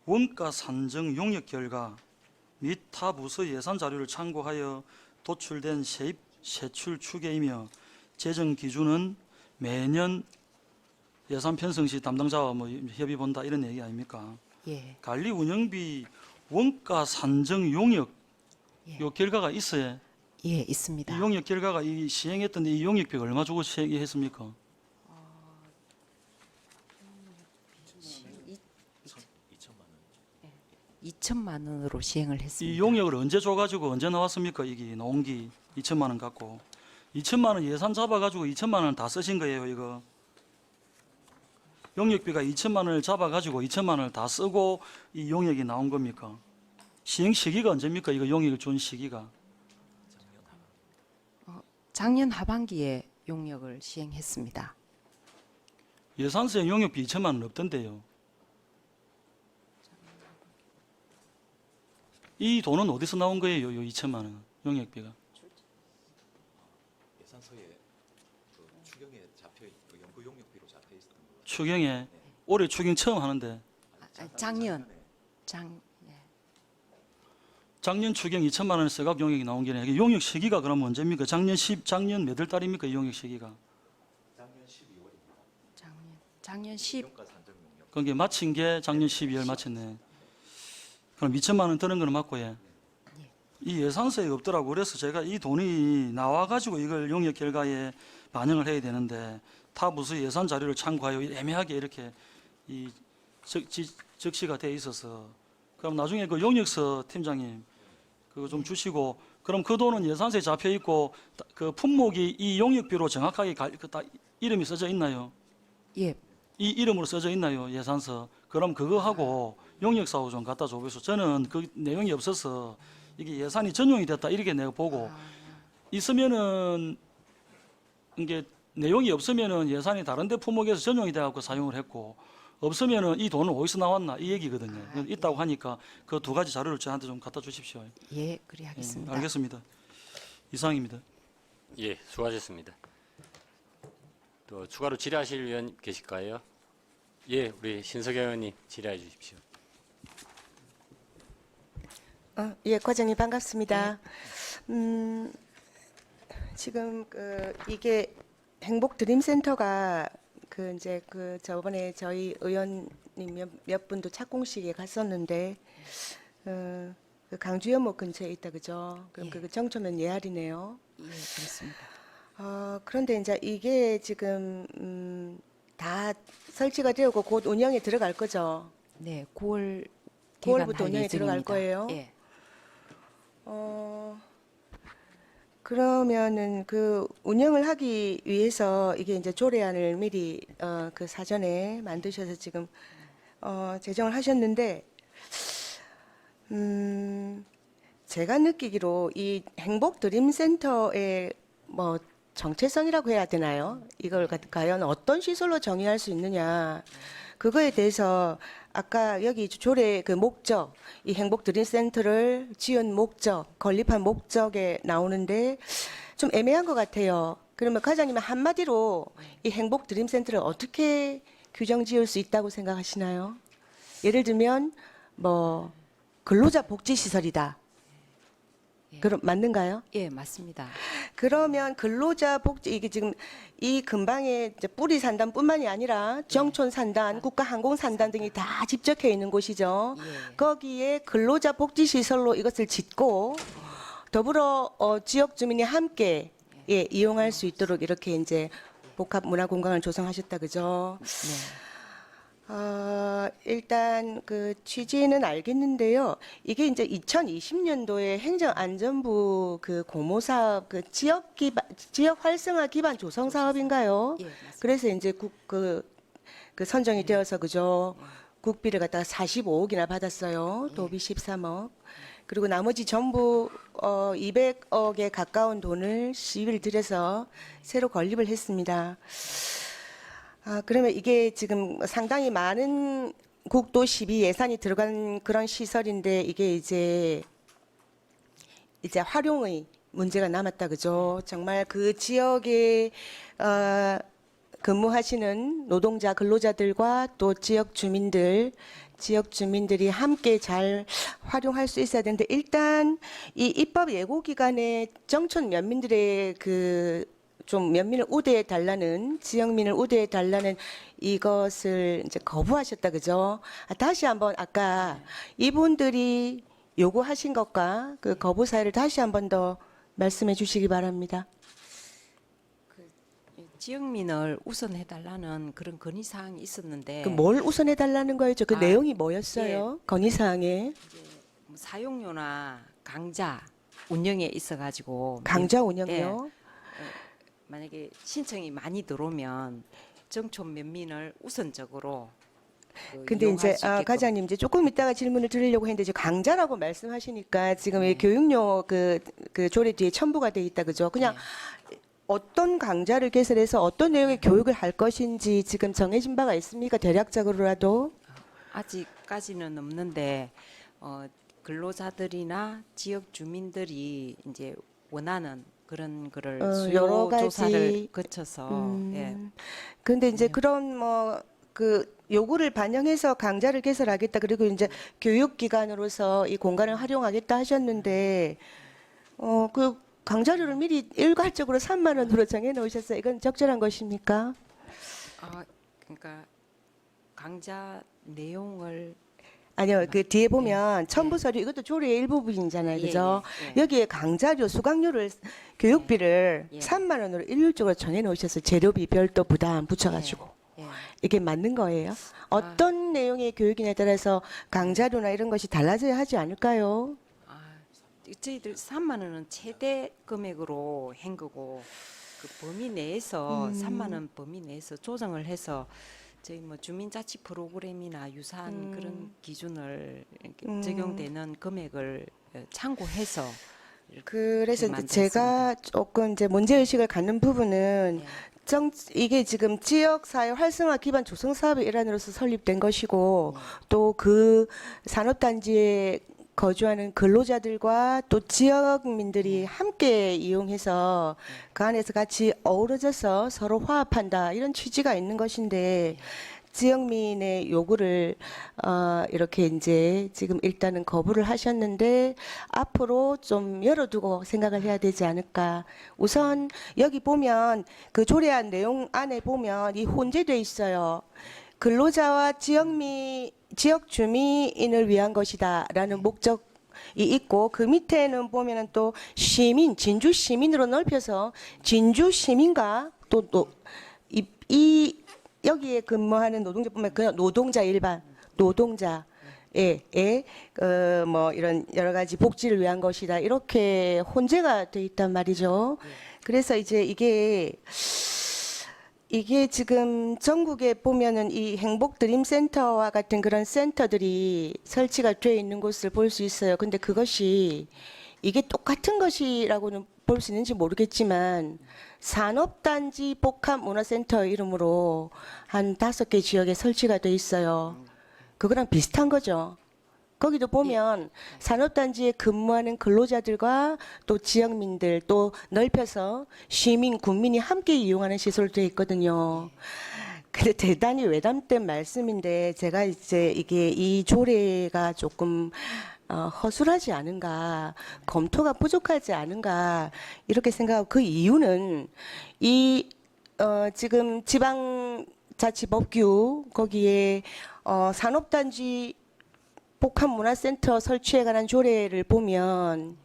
원가 산정 용역 결과 및 타 부서 예산 자료를 참고하여 도출된 세입 세출 추계이며 재정 기준은 매년 예산 편성 시 담당자와 협의 본다 이런 얘기 아닙니까? 예, 관리 운영비 원가 산정 용역 예. 요 결과가 있어야 예, 있습니다. 이 용역 결과가 이 시행했던 이 용역비가 얼마 주고 시행했습니까? 2천만 원으로 시행을 했습니다. 이 용역을 언제 줘가지고 언제 나왔습니까? 이게 나온 게 2천만 원 갖고 2천만 원 예산 잡아가지고 2천만 원 다 쓰신 거예요. 이거 용역비가 2천만 원을 잡아가지고 2천만 원을 다 쓰고 이 용역이 나온 겁니까? 시행 시기가 언제입니까? 이거 용역을 준 시기가 작년 하반기에 용역을 시행했습니다. 예산서에 용역비 2천만 원 없던데요. 이 돈은 어디서 나온 거예요? 요 2천만 원 용역비가? 예산서에 추경에 잡혀 있고 연구 용역비로 잡혀 있었던 거. 추경에 올해 추경 처음 하는데 작년 추경 2천만 원 써갖고 용역이 나온 게 아니라 용역 시기가 그럼 언제입니까? 작년 몇 월 달입니까? 이 용역 시기가? 작년 12월입니다. 작년 10 평가 산정 용역. 그게 마친 게 작년 12월 마쳤네. 그럼 2천만 원 드는 거는 맞고 예. 이 예산서에 없더라고. 그래서 제가 이 돈이 나와가지고 이걸 용역 결과에 반영을 해야 되는데 타 부서 예산 자료를 참고하여 애매하게 이렇게 이 적시가 돼 있어서 그럼 나중에 그 용역서 팀장님 그거 좀 주시고 그럼 그 돈은 예산서에 잡혀 있고 그 품목이 이 용역비로 정확하게 다 이름이 써져 있나요? 예, 이 이름으로 써져 있나요? 예산서. 그럼 그거 하고 용역사하고 좀 갖다 줘보세요. 저는 그 내용이 없어서 이게 예산이 전용이 됐다 이렇게 내가 보고 있으면은 이게 내용이 없으면은 예산이 다른데 품목에서 전용이 돼갖고 사용을 했고 없으면은 이 돈은 어디서 나왔나 이 얘기거든요. 있다고 하니까 그 두 가지 자료를 저한테 좀 갖다 주십시오. 예, 그리 하겠습니다. 알겠습니다. 이상입니다. 예, 수고하셨습니다. 또 추가로 질의하실 의원 계실까요? 예, 우리 신석영 의원님 질의해 주십시오. 예, 과장님 반갑습니다. 지금 이게 행복 드림센터가 이제 저번에 저희 의원님 몇 분도 착공식에 갔었는데 그 강주 연못 근처에 있다 그죠? 그럼 그 정초면 예알이네요. 예, 그렇습니다. 그런데 이제 이게 지금 다 설치가 되고 곧 운영에 들어갈 거죠. 네, 9월 9월부터 운영에 들어갈 거예요. 예. 그러면은 그 운영을 하기 위해서 이게 이제 조례안을 미리 그 사전에 만드셔서 지금 제정을 하셨는데 제가 느끼기로 이 행복 드림 센터의 뭐 정체성이라고 해야 되나요? 이걸 과연 어떤 시설로 정의할 수 있느냐? 그거에 대해서 아까 여기 조례 그 목적, 이 행복 드림 센터를 지은 목적, 건립한 목적에 나오는데 좀 애매한 것 같아요. 그러면 과장님은 한마디로 이 행복 드림 센터를 어떻게 규정 지을 수 있다고 생각하시나요? 예를 들면 뭐 근로자 복지 시설이다. 그럼 맞는가요? 예, 맞습니다. 그러면 근로자 복지 이게 지금 이 근방에 이제 뿌리 산단뿐만이 아니라 정촌 산단, 국가 항공 산단 등이 다 집적해 있는 곳이죠. 예. 거기에 근로자 복지 시설로 이것을 짓고 더불어 지역 주민이 함께 이용할 수 있도록 이렇게 이제 복합 문화 공간을 조성하셨다 그죠? 네. 일단 그 취지는 알겠는데요. 이게 이제 2020년도에 행정안전부 그 공모 사업 그 지역 활성화 기반 조성 사업인가요? 예, 맞습니다. 그래서 이제 그 선정이 되어서 그죠. 국비를 갖다가 45억이나 받았어요. 도비 13억. 그리고 나머지 전부 200억에 가까운 돈을 시비를 들여서 새로 건립을 했습니다. 그러면 이게 지금 상당히 많은 국도 12 예산이 들어간 그런 시설인데 이게 이제 활용의 문제가 남았다 그죠? 정말 그 지역에 근무하시는 노동자 근로자들과 또 지역 주민들이 함께 잘 활용할 수 있어야 되는데 일단 이 입법 예고 기간에 정촌 면민들의 좀 면민을 우대해 달라는 지역민을 우대해 달라는 이것을 이제 거부하셨다 그죠? 다시 한번 아까 이분들이 요구하신 것과 그 거부 사유를 다시 한번 더 말씀해 주시기 바랍니다. 지역민을 우선해 달라는 그런 건의 사항이 있었는데 그 뭘 우선해 달라는 거였죠? 그 내용이 뭐였어요? 건의 사항에 이제 뭐 사용료나 강자 운영에 있어 가지고 강좌 운영이요? 만약에 신청이 많이 들어오면 정촌 면민을 우선적으로 근데 이용할 이제 수 있게끔. 과장님 이제 조금 이따가 질문을 드리려고 했는데 이제 강좌라고 말씀하시니까 지금 이 교육료 그 조례 뒤에 첨부가 돼 있다 그죠? 그냥 어떤 강좌를 개설해서 어떤 내용의 교육을 할 것인지 지금 정해진 바가 있습니까? 대략적으로라도 아직까지는 없는데 근로자들이나 지역 주민들이 이제 원하는 그런 거를 여러 수요 가지 조사를 거쳐서 예. 근데 이제 그런 뭐 그 요구를 반영해서 강좌를 개설하겠다 그리고 이제 교육기관으로서 이 공간을 활용하겠다 하셨는데 그 강좌료를 미리 일괄적으로 3만 원으로 정해 놓으셨어요. 이건 적절한 것입니까? 그러니까 강좌 내용을 아니요. 그 뒤에 보면 첨부 서류 이것도 조례의 일부분이잖아요. 그죠? 여기에 강좌료 수강료를 교육비를 3만 원으로 일률적으로 정해 놓으셨어요. 재료비 별도 부담 붙여 가지고. 이게 맞는 거예요? 어떤 내용의 교육이냐에 따라서 강좌료나 이런 것이 달라져야 하지 않을까요? 저희들 3만 원은 최대 금액으로 한 거고 그 범위 내에서 3만 원 범위 내에서 조정을 해서 저희 뭐 주민자치 프로그램이나 유사한 그런 기준을 이렇게 적용되는 금액을 참고해서 그래서 이제 만들었습니다. 제가 조금 이제 문제 의식을 갖는 부분은 이게 지금 지역사회 활성화 기반 조성 사업의 일환으로서 설립된 것이고 또 그 산업단지의 거주하는 근로자들과 또 지역민들이 함께 이용해서 그 안에서 같이 어우러져서 서로 화합한다 이런 취지가 있는 것인데 지역민의 요구를 이렇게 이제 지금 일단은 거부를 하셨는데 앞으로 좀 열어두고 생각을 해야 되지 않을까. 우선 여기 보면 그 조례안 내용 안에 보면 이 혼재돼 있어요. 근로자와 지역 주민을 위한 것이다라는 목적이 있고 그 밑에는 보면은 또 시민, 진주 시민으로 넓혀서 진주 시민과 또 이 여기에 근무하는 노동자뿐만 그냥 노동자 일반 노동자에 뭐 이런 여러 가지 복지를 위한 것이다 이렇게 혼재가 돼 있단 말이죠. 그래서 이제 이게 지금 전국에 보면은 이 행복 드림 센터와 같은 그런 센터들이 설치가 돼 있는 곳을 볼 수 있어요. 근데 그것이 이게 똑같은 것이라고는 볼 수 있는지 모르겠지만 산업단지 복합문화센터 이름으로 한 5개 지역에 설치가 돼 있어요. 그거랑 비슷한 거죠. 거기도 보면 산업단지에 근무하는 근로자들과 또 지역민들 또 넓혀서 시민, 국민이 함께 이용하는 시설로 되어 있거든요. 근데 대단히 외람된 말씀인데 제가 이제 이게 이 조례가 조금 허술하지 않은가, 검토가 부족하지 않은가 이렇게 생각하고 그 이유는 이 지금 지방자치법규 거기에 산업단지 복합문화센터 설치에 관한 조례를 보면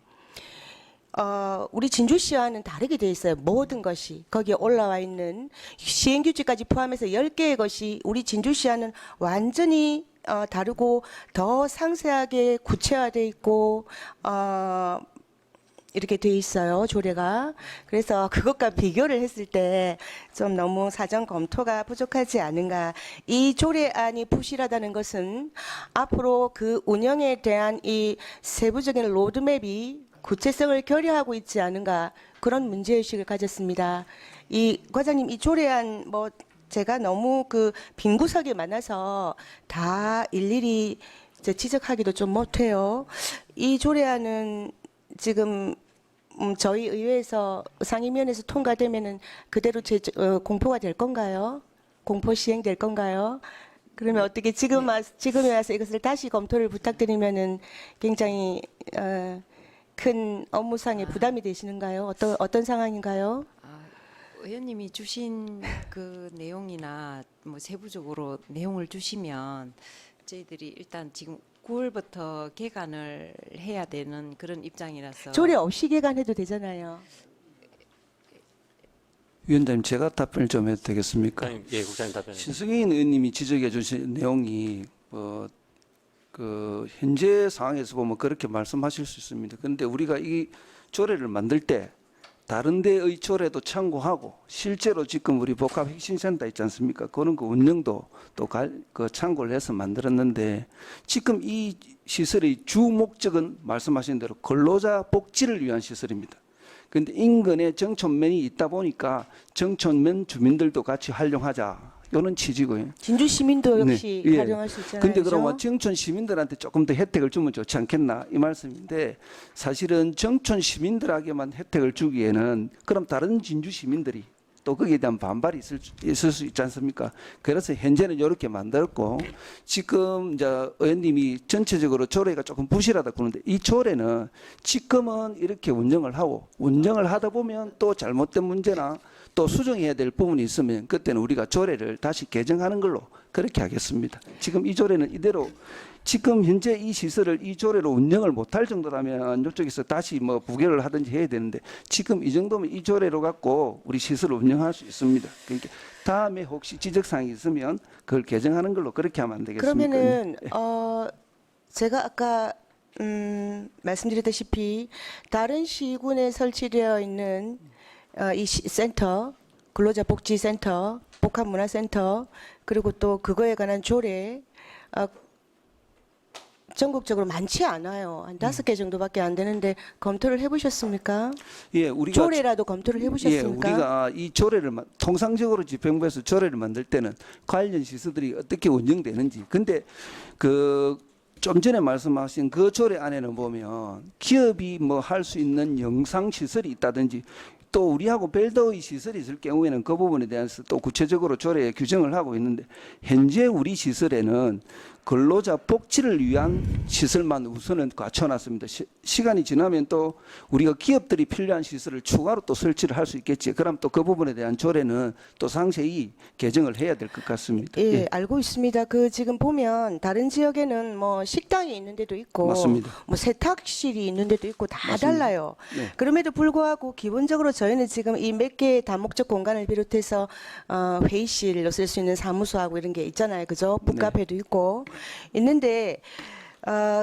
우리 진주시와는 다르게 되어 있어요. 모든 것이 거기에 올라와 있는 시행규칙까지 포함해서 10개의 것이 우리 진주시와는 완전히 다르고 더 상세하게 구체화되어 있고 이렇게 돼 있어요, 조례가. 그래서 그것과 비교를 했을 때 좀 너무 사전 검토가 부족하지 않은가. 이 조례안이 부실하다는 것은 앞으로 그 운영에 대한 이 세부적인 로드맵이 구체성을 결여하고 있지 않은가, 그런 문제의식을 가졌습니다. 이 과장님, 이 조례안 뭐 제가 너무 그 빈 구석이 많아서 다 일일이 이제 지적하기도 좀 못해요. 이 조례안은 지금 저희 의회에서 상임위원회에서 통과되면은 그대로 공포가 될 건가요? 공포 시행될 건가요? 그러면 어떻게 지금에 와서 이것을 다시 검토를 부탁드리면은 굉장히 큰 업무상의 부담이 되시는가요? 어떤 상황인가요? 의원님이 주신 그 내용이나 뭐 세부적으로 내용을 주시면 저희들이 일단 지금 9월부터 개관을 해야 되는 그런 입장이라서 조례 없이 개관해도 되잖아요. 위원장님, 제가 답변을 좀 해도 되겠습니까? 예, 국장님 답변. 신승인 의원님이 지적해 주신 내용이 그 현재 상황에서 보면 그렇게 말씀하실 수 있습니다. 그런데 우리가 이 조례를 만들 때 다른 데의 조례도 참고하고 실제로 지금 우리 복합핵심센터 있지 않습니까? 그런 그 운영도 또 그 참고를 해서 만들었는데 지금 이 시설의 주 목적은 말씀하신 대로 근로자 복지를 위한 시설입니다. 그런데 인근에 정촌면이 있다 보니까 정촌면 주민들도 같이 활용하자, 이런 취지고요. 진주 시민도 역시 네, 예. 활용할 수 있잖아요. 근데 그러면 그죠? 정촌 시민들한테 조금 더 혜택을 주면 좋지 않겠나, 이 말씀인데, 사실은 정촌 시민들에게만 혜택을 주기에는 그럼 다른 진주 시민들이 또 거기에 대한 반발이 있을 수 있지 않습니까? 그래서 현재는 이렇게 만들었고, 지금 이제 의원님이 전체적으로 조례가 조금 부실하다고 그러는데, 이 조례는 지금은 이렇게 운영을 하고, 운영을 하다 보면 또 잘못된 문제나 또 수정해야 될 부분이 있으면 그때는 우리가 조례를 다시 개정하는 걸로 그렇게 하겠습니다. 지금 이 조례는 이대로 지금 현재 이 시설을 이 조례로 운영을 못할 정도라면 이쪽에서 다시 뭐 부결을 하든지 해야 되는데, 지금 이 정도면 이 조례로 갖고 우리 시설을 운영할 수 있습니다. 그러니까 다음에 혹시 지적사항이 있으면 그걸 개정하는 걸로 그렇게 하면 안 되겠습니까? 그러면은 제가 아까 말씀드렸다시피 다른 시군에 설치되어 있는 이 센터, 근로자 복지센터, 복합문화센터, 그리고 또 그거에 관한 조례 전국적으로 많지 않아요. 한 5개 정도밖에 안 되는데 검토를 해보셨습니까? 예, 우리가 조례라도 검토를 해보셨습니까? 예, 우리가 이 조례를 통상적으로 집행부에서 조례를 만들 때는 관련 시설들이 어떻게 운영되는지, 근데 그 좀 전에 말씀하신 그 조례 안에는 보면 기업이 뭐 할 수 있는 영상 시설이 있다든지 또 우리하고 별도의 시설이 있을 경우에는 그 부분에 대해서 또 구체적으로 조례에 규정을 하고 있는데 현재 우리 시설에는 근로자 복지를 위한 시설만 우선은 갖춰놨습니다. 시간이 지나면 또 우리가 기업들이 필요한 시설을 추가로 또 설치를 할 수 있겠지. 그럼 또 그 부분에 대한 조례는 또 상세히 개정을 해야 될 것 같습니다. 예, 알고 있습니다. 그 지금 보면 다른 지역에는 뭐 식당이 있는 데도 있고 맞습니다. 뭐 세탁실이 있는 데도 있고 다 맞습니다. 달라요. 네. 그럼에도 불구하고 기본적으로 저희는 지금 이 몇 개의 다목적 공간을 비롯해서 회의실로 쓸 수 있는 사무소하고 이런 게 있잖아요. 그죠? 북카페도 있고 있는데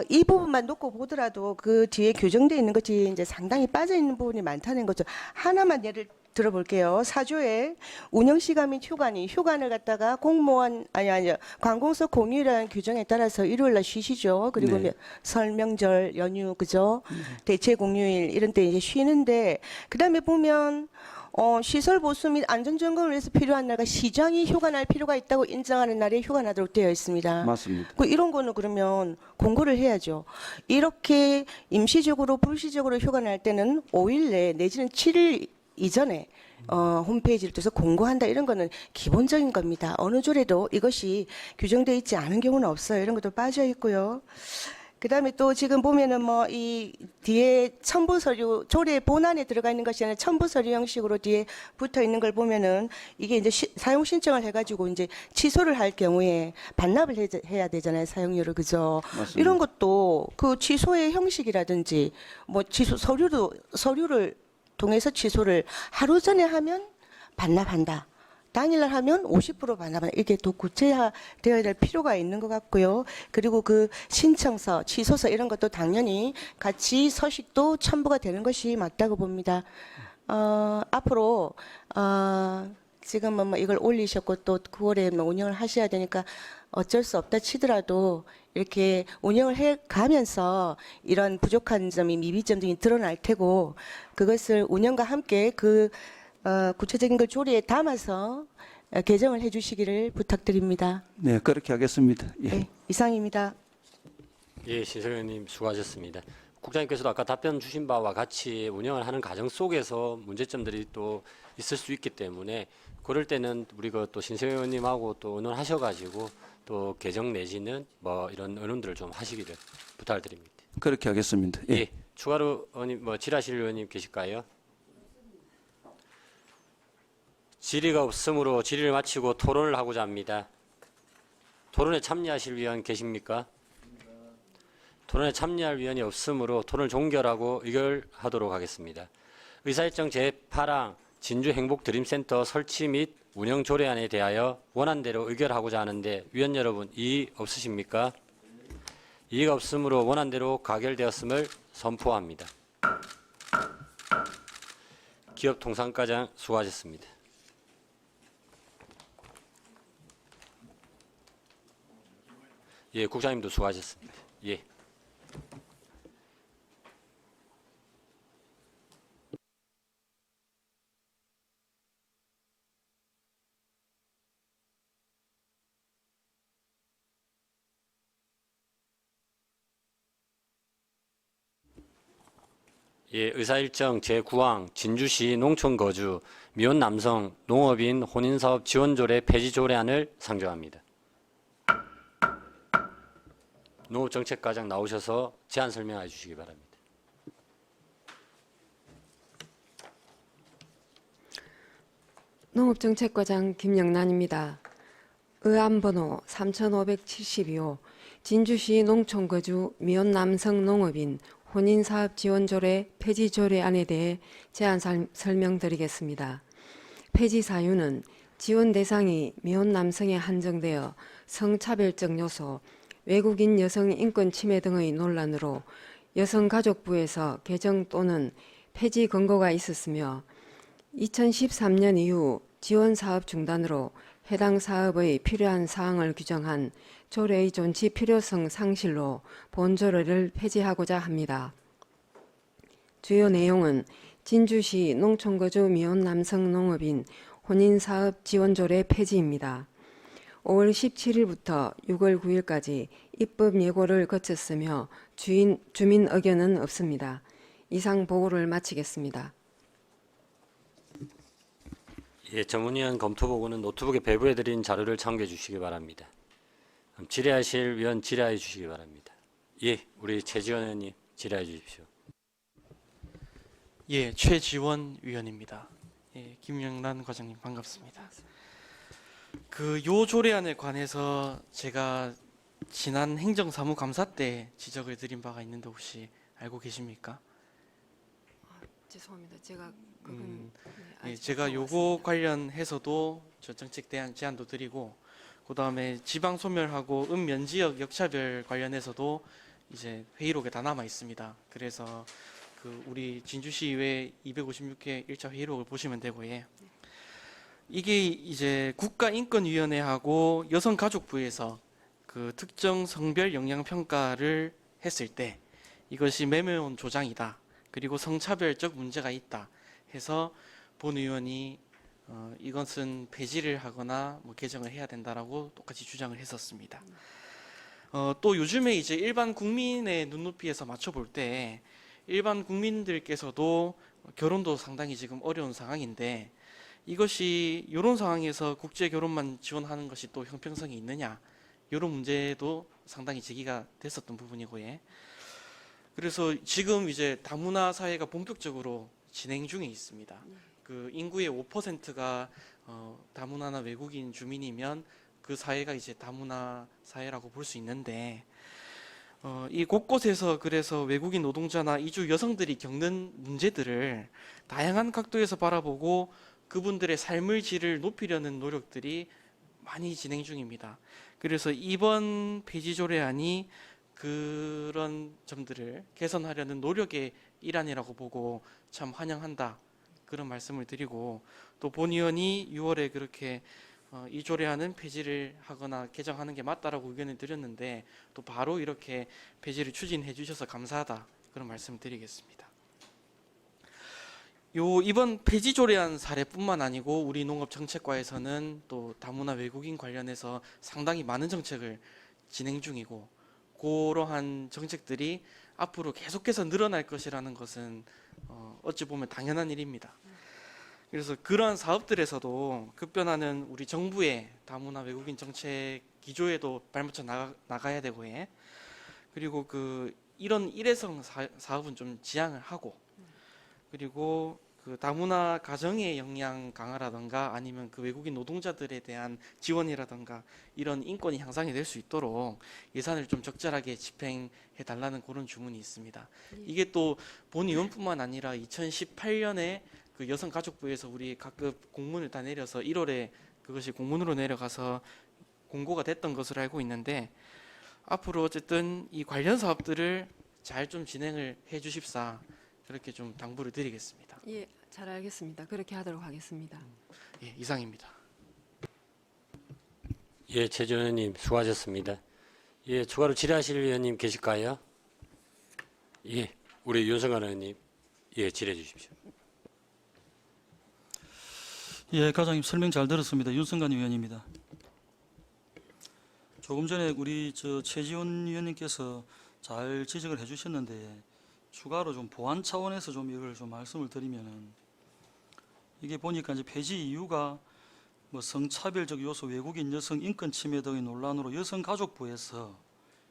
이 부분만 놓고 보더라도 그 뒤에 규정되어 있는 것이 이제 상당히 빠져 있는 부분이 많다는 거죠. 하나만 예를 들어볼게요. 4조에 운영시간 및 휴관을 갖다가 공무원 아니 관공서 공휴일이라는 규정에 따라서 일요일날 쉬시죠. 그리고 네. 설 명절 연휴 그죠? 대체 공휴일 이런 때 이제 쉬는데 그다음에 보면 시설 보수 및 안전 점검을 위해서 필요한 날과 시장이 휴관할 필요가 있다고 인정하는 날에 휴관하도록 되어 있습니다. 맞습니다. 이런 거는 그러면 공고를 해야죠. 이렇게 임시적으로 불시적으로 휴관할 때는 5일 내 내지는 7일 이전에 홈페이지를 통해서 공고한다 이런 거는 기본적인 겁니다. 어느 조례도 이것이 규정되어 있지 않은 경우는 없어요. 이런 것도 빠져 있고요. 그다음에 또 지금 보면은 뭐 이 뒤에 첨부 서류 조례 본안에 들어가 있는 것이 아니라 첨부 서류 형식으로 뒤에 붙어 있는 걸 보면은 이게 이제 사용 신청을 해가지고 이제 취소를 할 경우에 반납을 해야 되잖아요. 사용료를 그죠? 맞습니다. 이런 것도 그 취소의 형식이라든지 뭐 취소 서류를 통해서 취소를 하루 전에 하면 반납한다. 당일날 하면 50% 반납한다. 이게 더 구체화되어야 될 필요가 있는 것 같고요. 그리고 그 신청서, 취소서 이런 것도 당연히 같이 서식도 첨부가 되는 것이 맞다고 봅니다. 앞으로 지금은 뭐 이걸 올리셨고 또 9월에 뭐 운영을 하셔야 되니까 어쩔 수 없다 치더라도 이렇게 운영을 해 가면서 이런 부족한 점이 미비점 등이 드러날 테고 그것을 운영과 함께 그 구체적인 걸 조례에 담아서 개정을 해주시기를 부탁드립니다. 네, 그렇게 하겠습니다. 예. 네, 이상입니다. 예, 신성 의원님 수고하셨습니다. 국장님께서도 아까 답변 주신 바와 같이 운영을 하는 과정 속에서 문제점들이 또 있을 수 있기 때문에 그럴 때는 우리가 또 신성 의원님하고 또 의논하셔가지고 또 개정 내지는 뭐 이런 의논들을 좀 하시기를 부탁을 드립니다. 그렇게 하겠습니다. 예. 예, 추가로 의원님 뭐 질의하실 의원님 계실까요? 질의가 없으므로 질의를 마치고 토론을 하고자 합니다. 토론에 참여하실 위원 계십니까? 토론에 참여할 위원이 없으므로 토론을 종결하고 의결하도록 하겠습니다. 의사일정 제8항 진주행복드림센터 설치 및 운영 조례안에 대하여 원안대로 의결하고자 하는데 위원 여러분 이의 없으십니까? 이의가 없으므로 원안대로 가결되었음을 선포합니다. 기업통상과장 수고하셨습니다. 예, 국장님도 수고하셨습니다. 예. 예, 의사일정 제9항 진주시 농촌거주 미혼 남성 농업인 혼인사업 지원조례 폐지조례안을 상정합니다. 농업정책과장 나오셔서 제안 설명해 주시기 바랍니다. 농업정책과장 김영란입니다. 의안번호 3572호 진주시 농촌거주 미혼 남성 농업인 혼인사업 지원조례 폐지조례안에 대해 제안 설명드리겠습니다. 폐지 사유는 지원 대상이 미혼 남성에 한정되어 성차별적 요소, 외국인 여성 인권 침해 등의 논란으로 여성가족부에서 개정 또는 폐지 권고가 있었으며 2013년 이후 지원 사업 중단으로 해당 사업의 필요한 사항을 규정한 조례의 존치 필요성 상실로 본조례를 폐지하고자 합니다. 주요 내용은 진주시 농촌거주 미혼 남성 농업인 혼인사업 지원조례 폐지입니다. 5월 17일부터 6월 9일까지 입법 예고를 거쳤으며 주민 의견은 없습니다. 이상 보고를 마치겠습니다. 예, 전문위원 검토 보고는 노트북에 배부해드린 자료를 참고해 주시기 바랍니다. 질의하실 위원 질의해 주시기 바랍니다. 예, 우리 최지원 의원님 질의해 주십시오. 예, 최지원 위원입니다. 예, 김영란 과장님 반갑습니다. 요 조례안에 관해서 제가 지난 행정사무감사 때 지적을 드린 바가 있는데 혹시 알고 계십니까? 죄송합니다. 제가 예, 제가 요거 관련해서도 저 정책 대안 제안도 드리고 그다음에 지방 소멸하고 읍면 지역 역차별 관련해서도 이제 회의록에 다 남아 있습니다. 그래서 우리 진주시의회 256회 1차 회의록을 보시면 되고, 예. 이게 이제 국가인권위원회하고 여성가족부에서 특정 성별 영향 평가를 했을 때 이것이 매매원 조장이다. 그리고 성차별적 문제가 있다. 해서 본 의원이 이것은 폐지를 하거나 개정을 해야 된다라고 똑같이 주장을 했었습니다. 또 요즘에 이제 일반 국민의 눈높이에서 맞춰볼 때 일반 국민들께서도 결혼도 상당히 지금 어려운 상황인데 이것이 이런 상황에서 국제 결혼만 지원하는 것이 또 형평성이 있느냐 이런 문제도 상당히 제기가 됐었던 부분이고, 예. 그래서 지금 이제 다문화 사회가 본격적으로 진행 중에 있습니다. 인구의 5%가 다문화나 외국인 주민이면 그 사회가 이제 다문화 사회라고 볼 수 있는데 이 곳곳에서 그래서 외국인 노동자나 이주 여성들이 겪는 문제들을 다양한 각도에서 바라보고 그분들의 삶의 질을 높이려는 노력들이 많이 진행 중입니다. 그래서 이번 폐지 조례안이 그런 점들을 개선하려는 노력의 일환이라고 보고 참 환영한다. 그런 말씀을 드리고 또 본 의원이 6월에 그렇게 이 조례안은 폐지를 하거나 개정하는 게 맞다라고 의견을 드렸는데 또 바로 이렇게 폐지를 추진해 주셔서 감사하다. 그런 말씀을 드리겠습니다. 이번 폐지 조례안 사례뿐만 아니고 우리 농업정책과에서는 또 다문화 외국인 관련해서 상당히 많은 정책을 진행 중이고 그러한 정책들이 앞으로 계속해서 늘어날 것이라는 것은 어찌 보면 당연한 일입니다. 그래서 그러한 사업들에서도 급변하는 우리 정부의 다문화 외국인 정책 기조에도 발맞춰 나가야 되고, 예. 그리고 이런 일회성 사업은 좀 지양을 하고 그리고 다문화 가정의 역량 강화라든가 아니면 외국인 노동자들에 대한 지원이라든가 이런 인권이 향상이 될 수 있도록 예산을 좀 적절하게 집행해 달라는 그런 주문이 있습니다. 이게 또 본 의원뿐만 아니라 2018년에 여성가족부에서 우리 각급 공문을 다 내려서 1월에 그것이 공문으로 내려가서 공고가 됐던 것으로 알고 있는데 앞으로 어쨌든 이 관련 사업들을 잘 좀 진행을 해 주십사 그렇게 좀 당부를 드리겠습니다. 예, 잘 알겠습니다. 그렇게 하도록 하겠습니다. 예, 이상입니다. 예, 최지원 의원님 수고하셨습니다. 예, 추가로 질의하실 의원님 계실까요? 예, 우리 윤성관 의원님 예, 질의해 주십시오. 예, 과장님 설명 잘 들었습니다. 윤성관 의원입니다. 조금 전에 우리 최지원 의원님께서 잘 지적을 해주셨는데 추가로 좀 보안 차원에서 좀 이걸 좀 말씀을 드리면은 이게 보니까 이제 폐지 이유가 성차별적 요소, 외국인 여성 인권 침해 등의 논란으로 여성가족부에서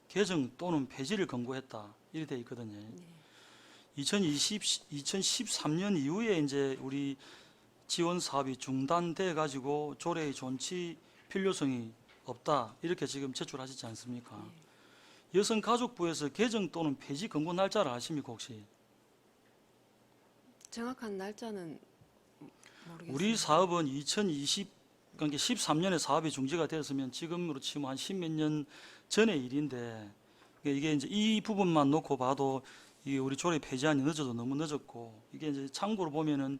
개정 또는 폐지를 권고했다 이렇게 돼 있거든요. 2013년 이후에 이제 우리 지원 사업이 중단돼 가지고 조례의 존치 필요성이 없다 이렇게 지금 제출하시지 않습니까? 여성가족부에서 개정 또는 폐지 권고 날짜를 아십니까 혹시? 정확한 날짜는 모르겠습니다. 우리 사업은 그러니까 13년에 사업이 중지가 되었으면 지금으로 치면 한 10몇 년 전의 일인데 이게 이제 이 부분만 놓고 봐도 이게 우리 조례 폐지안이 늦어도 너무 늦었고 이게 이제 참고로 보면은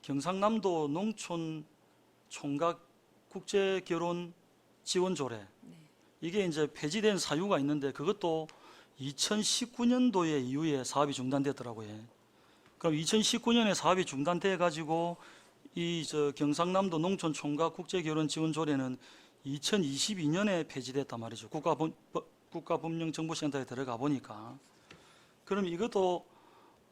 경상남도 농촌 총각 국제 결혼 지원 조례 이게 이제 폐지된 사유가 있는데 그것도 2019년도에 이후에 사업이 중단됐더라고요. 그럼 2019년에 사업이 중단돼 가지고 경상남도 농촌 총각 국제 결혼 지원 조례는 2022년에 폐지됐단 말이죠. 국가법령정보센터에 들어가 보니까. 그럼 이것도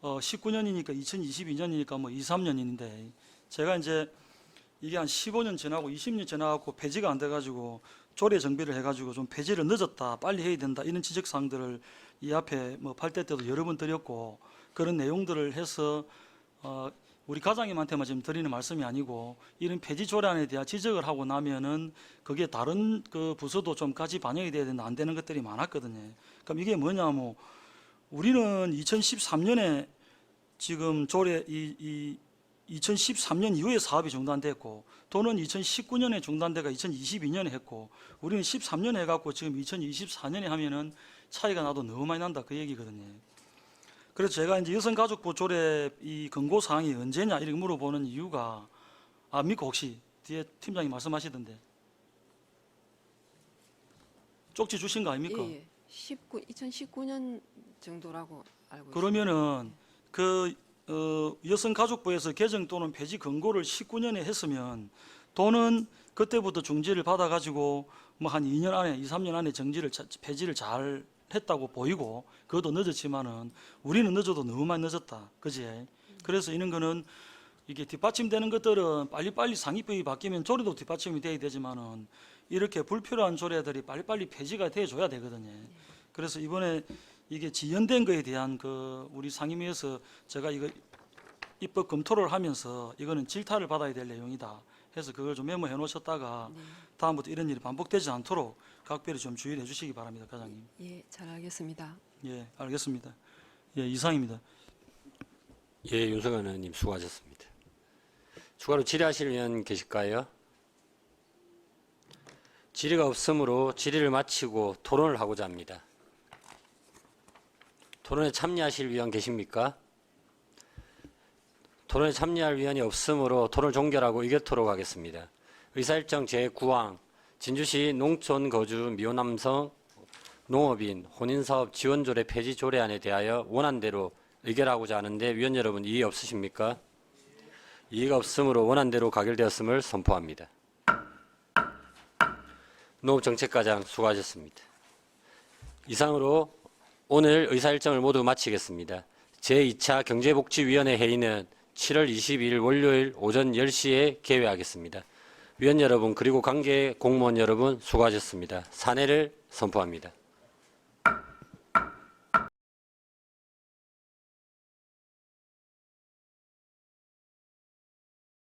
19년이니까 2022년이니까 뭐 2, 3년인데 제가 이제 이게 한 15년 지나고 20년 지나고 폐지가 안 돼가지고 조례 정비를 해가지고 좀 폐지를 늦었다, 빨리 해야 된다 이런 지적사항들을 이 앞에 뭐 8대 때도 여러 번 드렸고 그런 내용들을 해서 우리 과장님한테만 지금 드리는 말씀이 아니고 이런 폐지 조례안에 대한 지적을 하고 나면은 그게 다른 그 부서도 좀 같이 반영이 돼야 된다 안 되는 것들이 많았거든요. 그럼 이게 뭐냐면 우리는 2013년에 지금 조례 2013년 이후에 사업이 중단됐고 또는 2019년에 중단돼가 2022년에 했고 우리는 13년에 해갖고 지금 2024년에 하면은 차이가 나도 너무 많이 난다 그 얘기거든요. 그래서 제가 이제 여성가족부 조례 이 권고 사항이 언제냐 이렇게 물어보는 이유가 압니까 혹시 뒤에 팀장님 말씀하시던데 쪽지 주신 거 아닙니까? 예. 2019년 정도라고 알고 있습니다. 그러면은 그 여성가족부에서 개정 또는 폐지 권고를 19년에 했으면 또는 그때부터 중지를 받아가지고 뭐 한 2년 안에 2, 3년 안에 폐지를 잘 했다고 보이고 그것도 늦었지만은 우리는 늦어도 너무 많이 늦었다. 그지? 그래서 이런 거는 이게 뒷받침되는 것들은 빨리빨리 상위법이 바뀌면 조례도 뒷받침이 돼야 되지만은 이렇게 불필요한 조례들이 빨리빨리 폐지가 돼줘야 되거든요. 그래서 이번에 이게 지연된 거에 대한 그 우리 상임위에서 제가 이거 입법 검토를 하면서 이거는 질타를 받아야 될 내용이다 해서 그걸 좀 메모해 놓으셨다가 다음부터 이런 일이 반복되지 않도록 각별히 좀 주의를 해주시기 바랍니다, 과장님. 예, 잘 알겠습니다. 예, 알겠습니다. 예, 이상입니다. 예, 윤석열 의원님 수고하셨습니다. 추가로 질의하실 의원 계실까요? 질의가 없으므로 질의를 마치고 토론을 하고자 합니다. 토론에 참여하실 의원 계십니까? 토론에 참여할 의원이 없으므로 토론을 종결하고 의결토록 하겠습니다. 의사일정 제9항 진주시 농촌 거주 미혼남성 농업인 혼인사업 지원조례 폐지 조례안에 대하여 원안대로 의결하고자 하는데 위원 여러분 이의 없으십니까? 이의가 없으므로 원안대로 가결되었음을 선포합니다. 농업정책과장 수고하셨습니다. 이상으로 오늘 의사일정을 모두 마치겠습니다. 제2차 경제복지위원회 회의는 7월 22일 월요일 오전 10시에 개회하겠습니다. 위원 여러분 그리고 관계 공무원 여러분 수고하셨습니다. 사내를 선포합니다.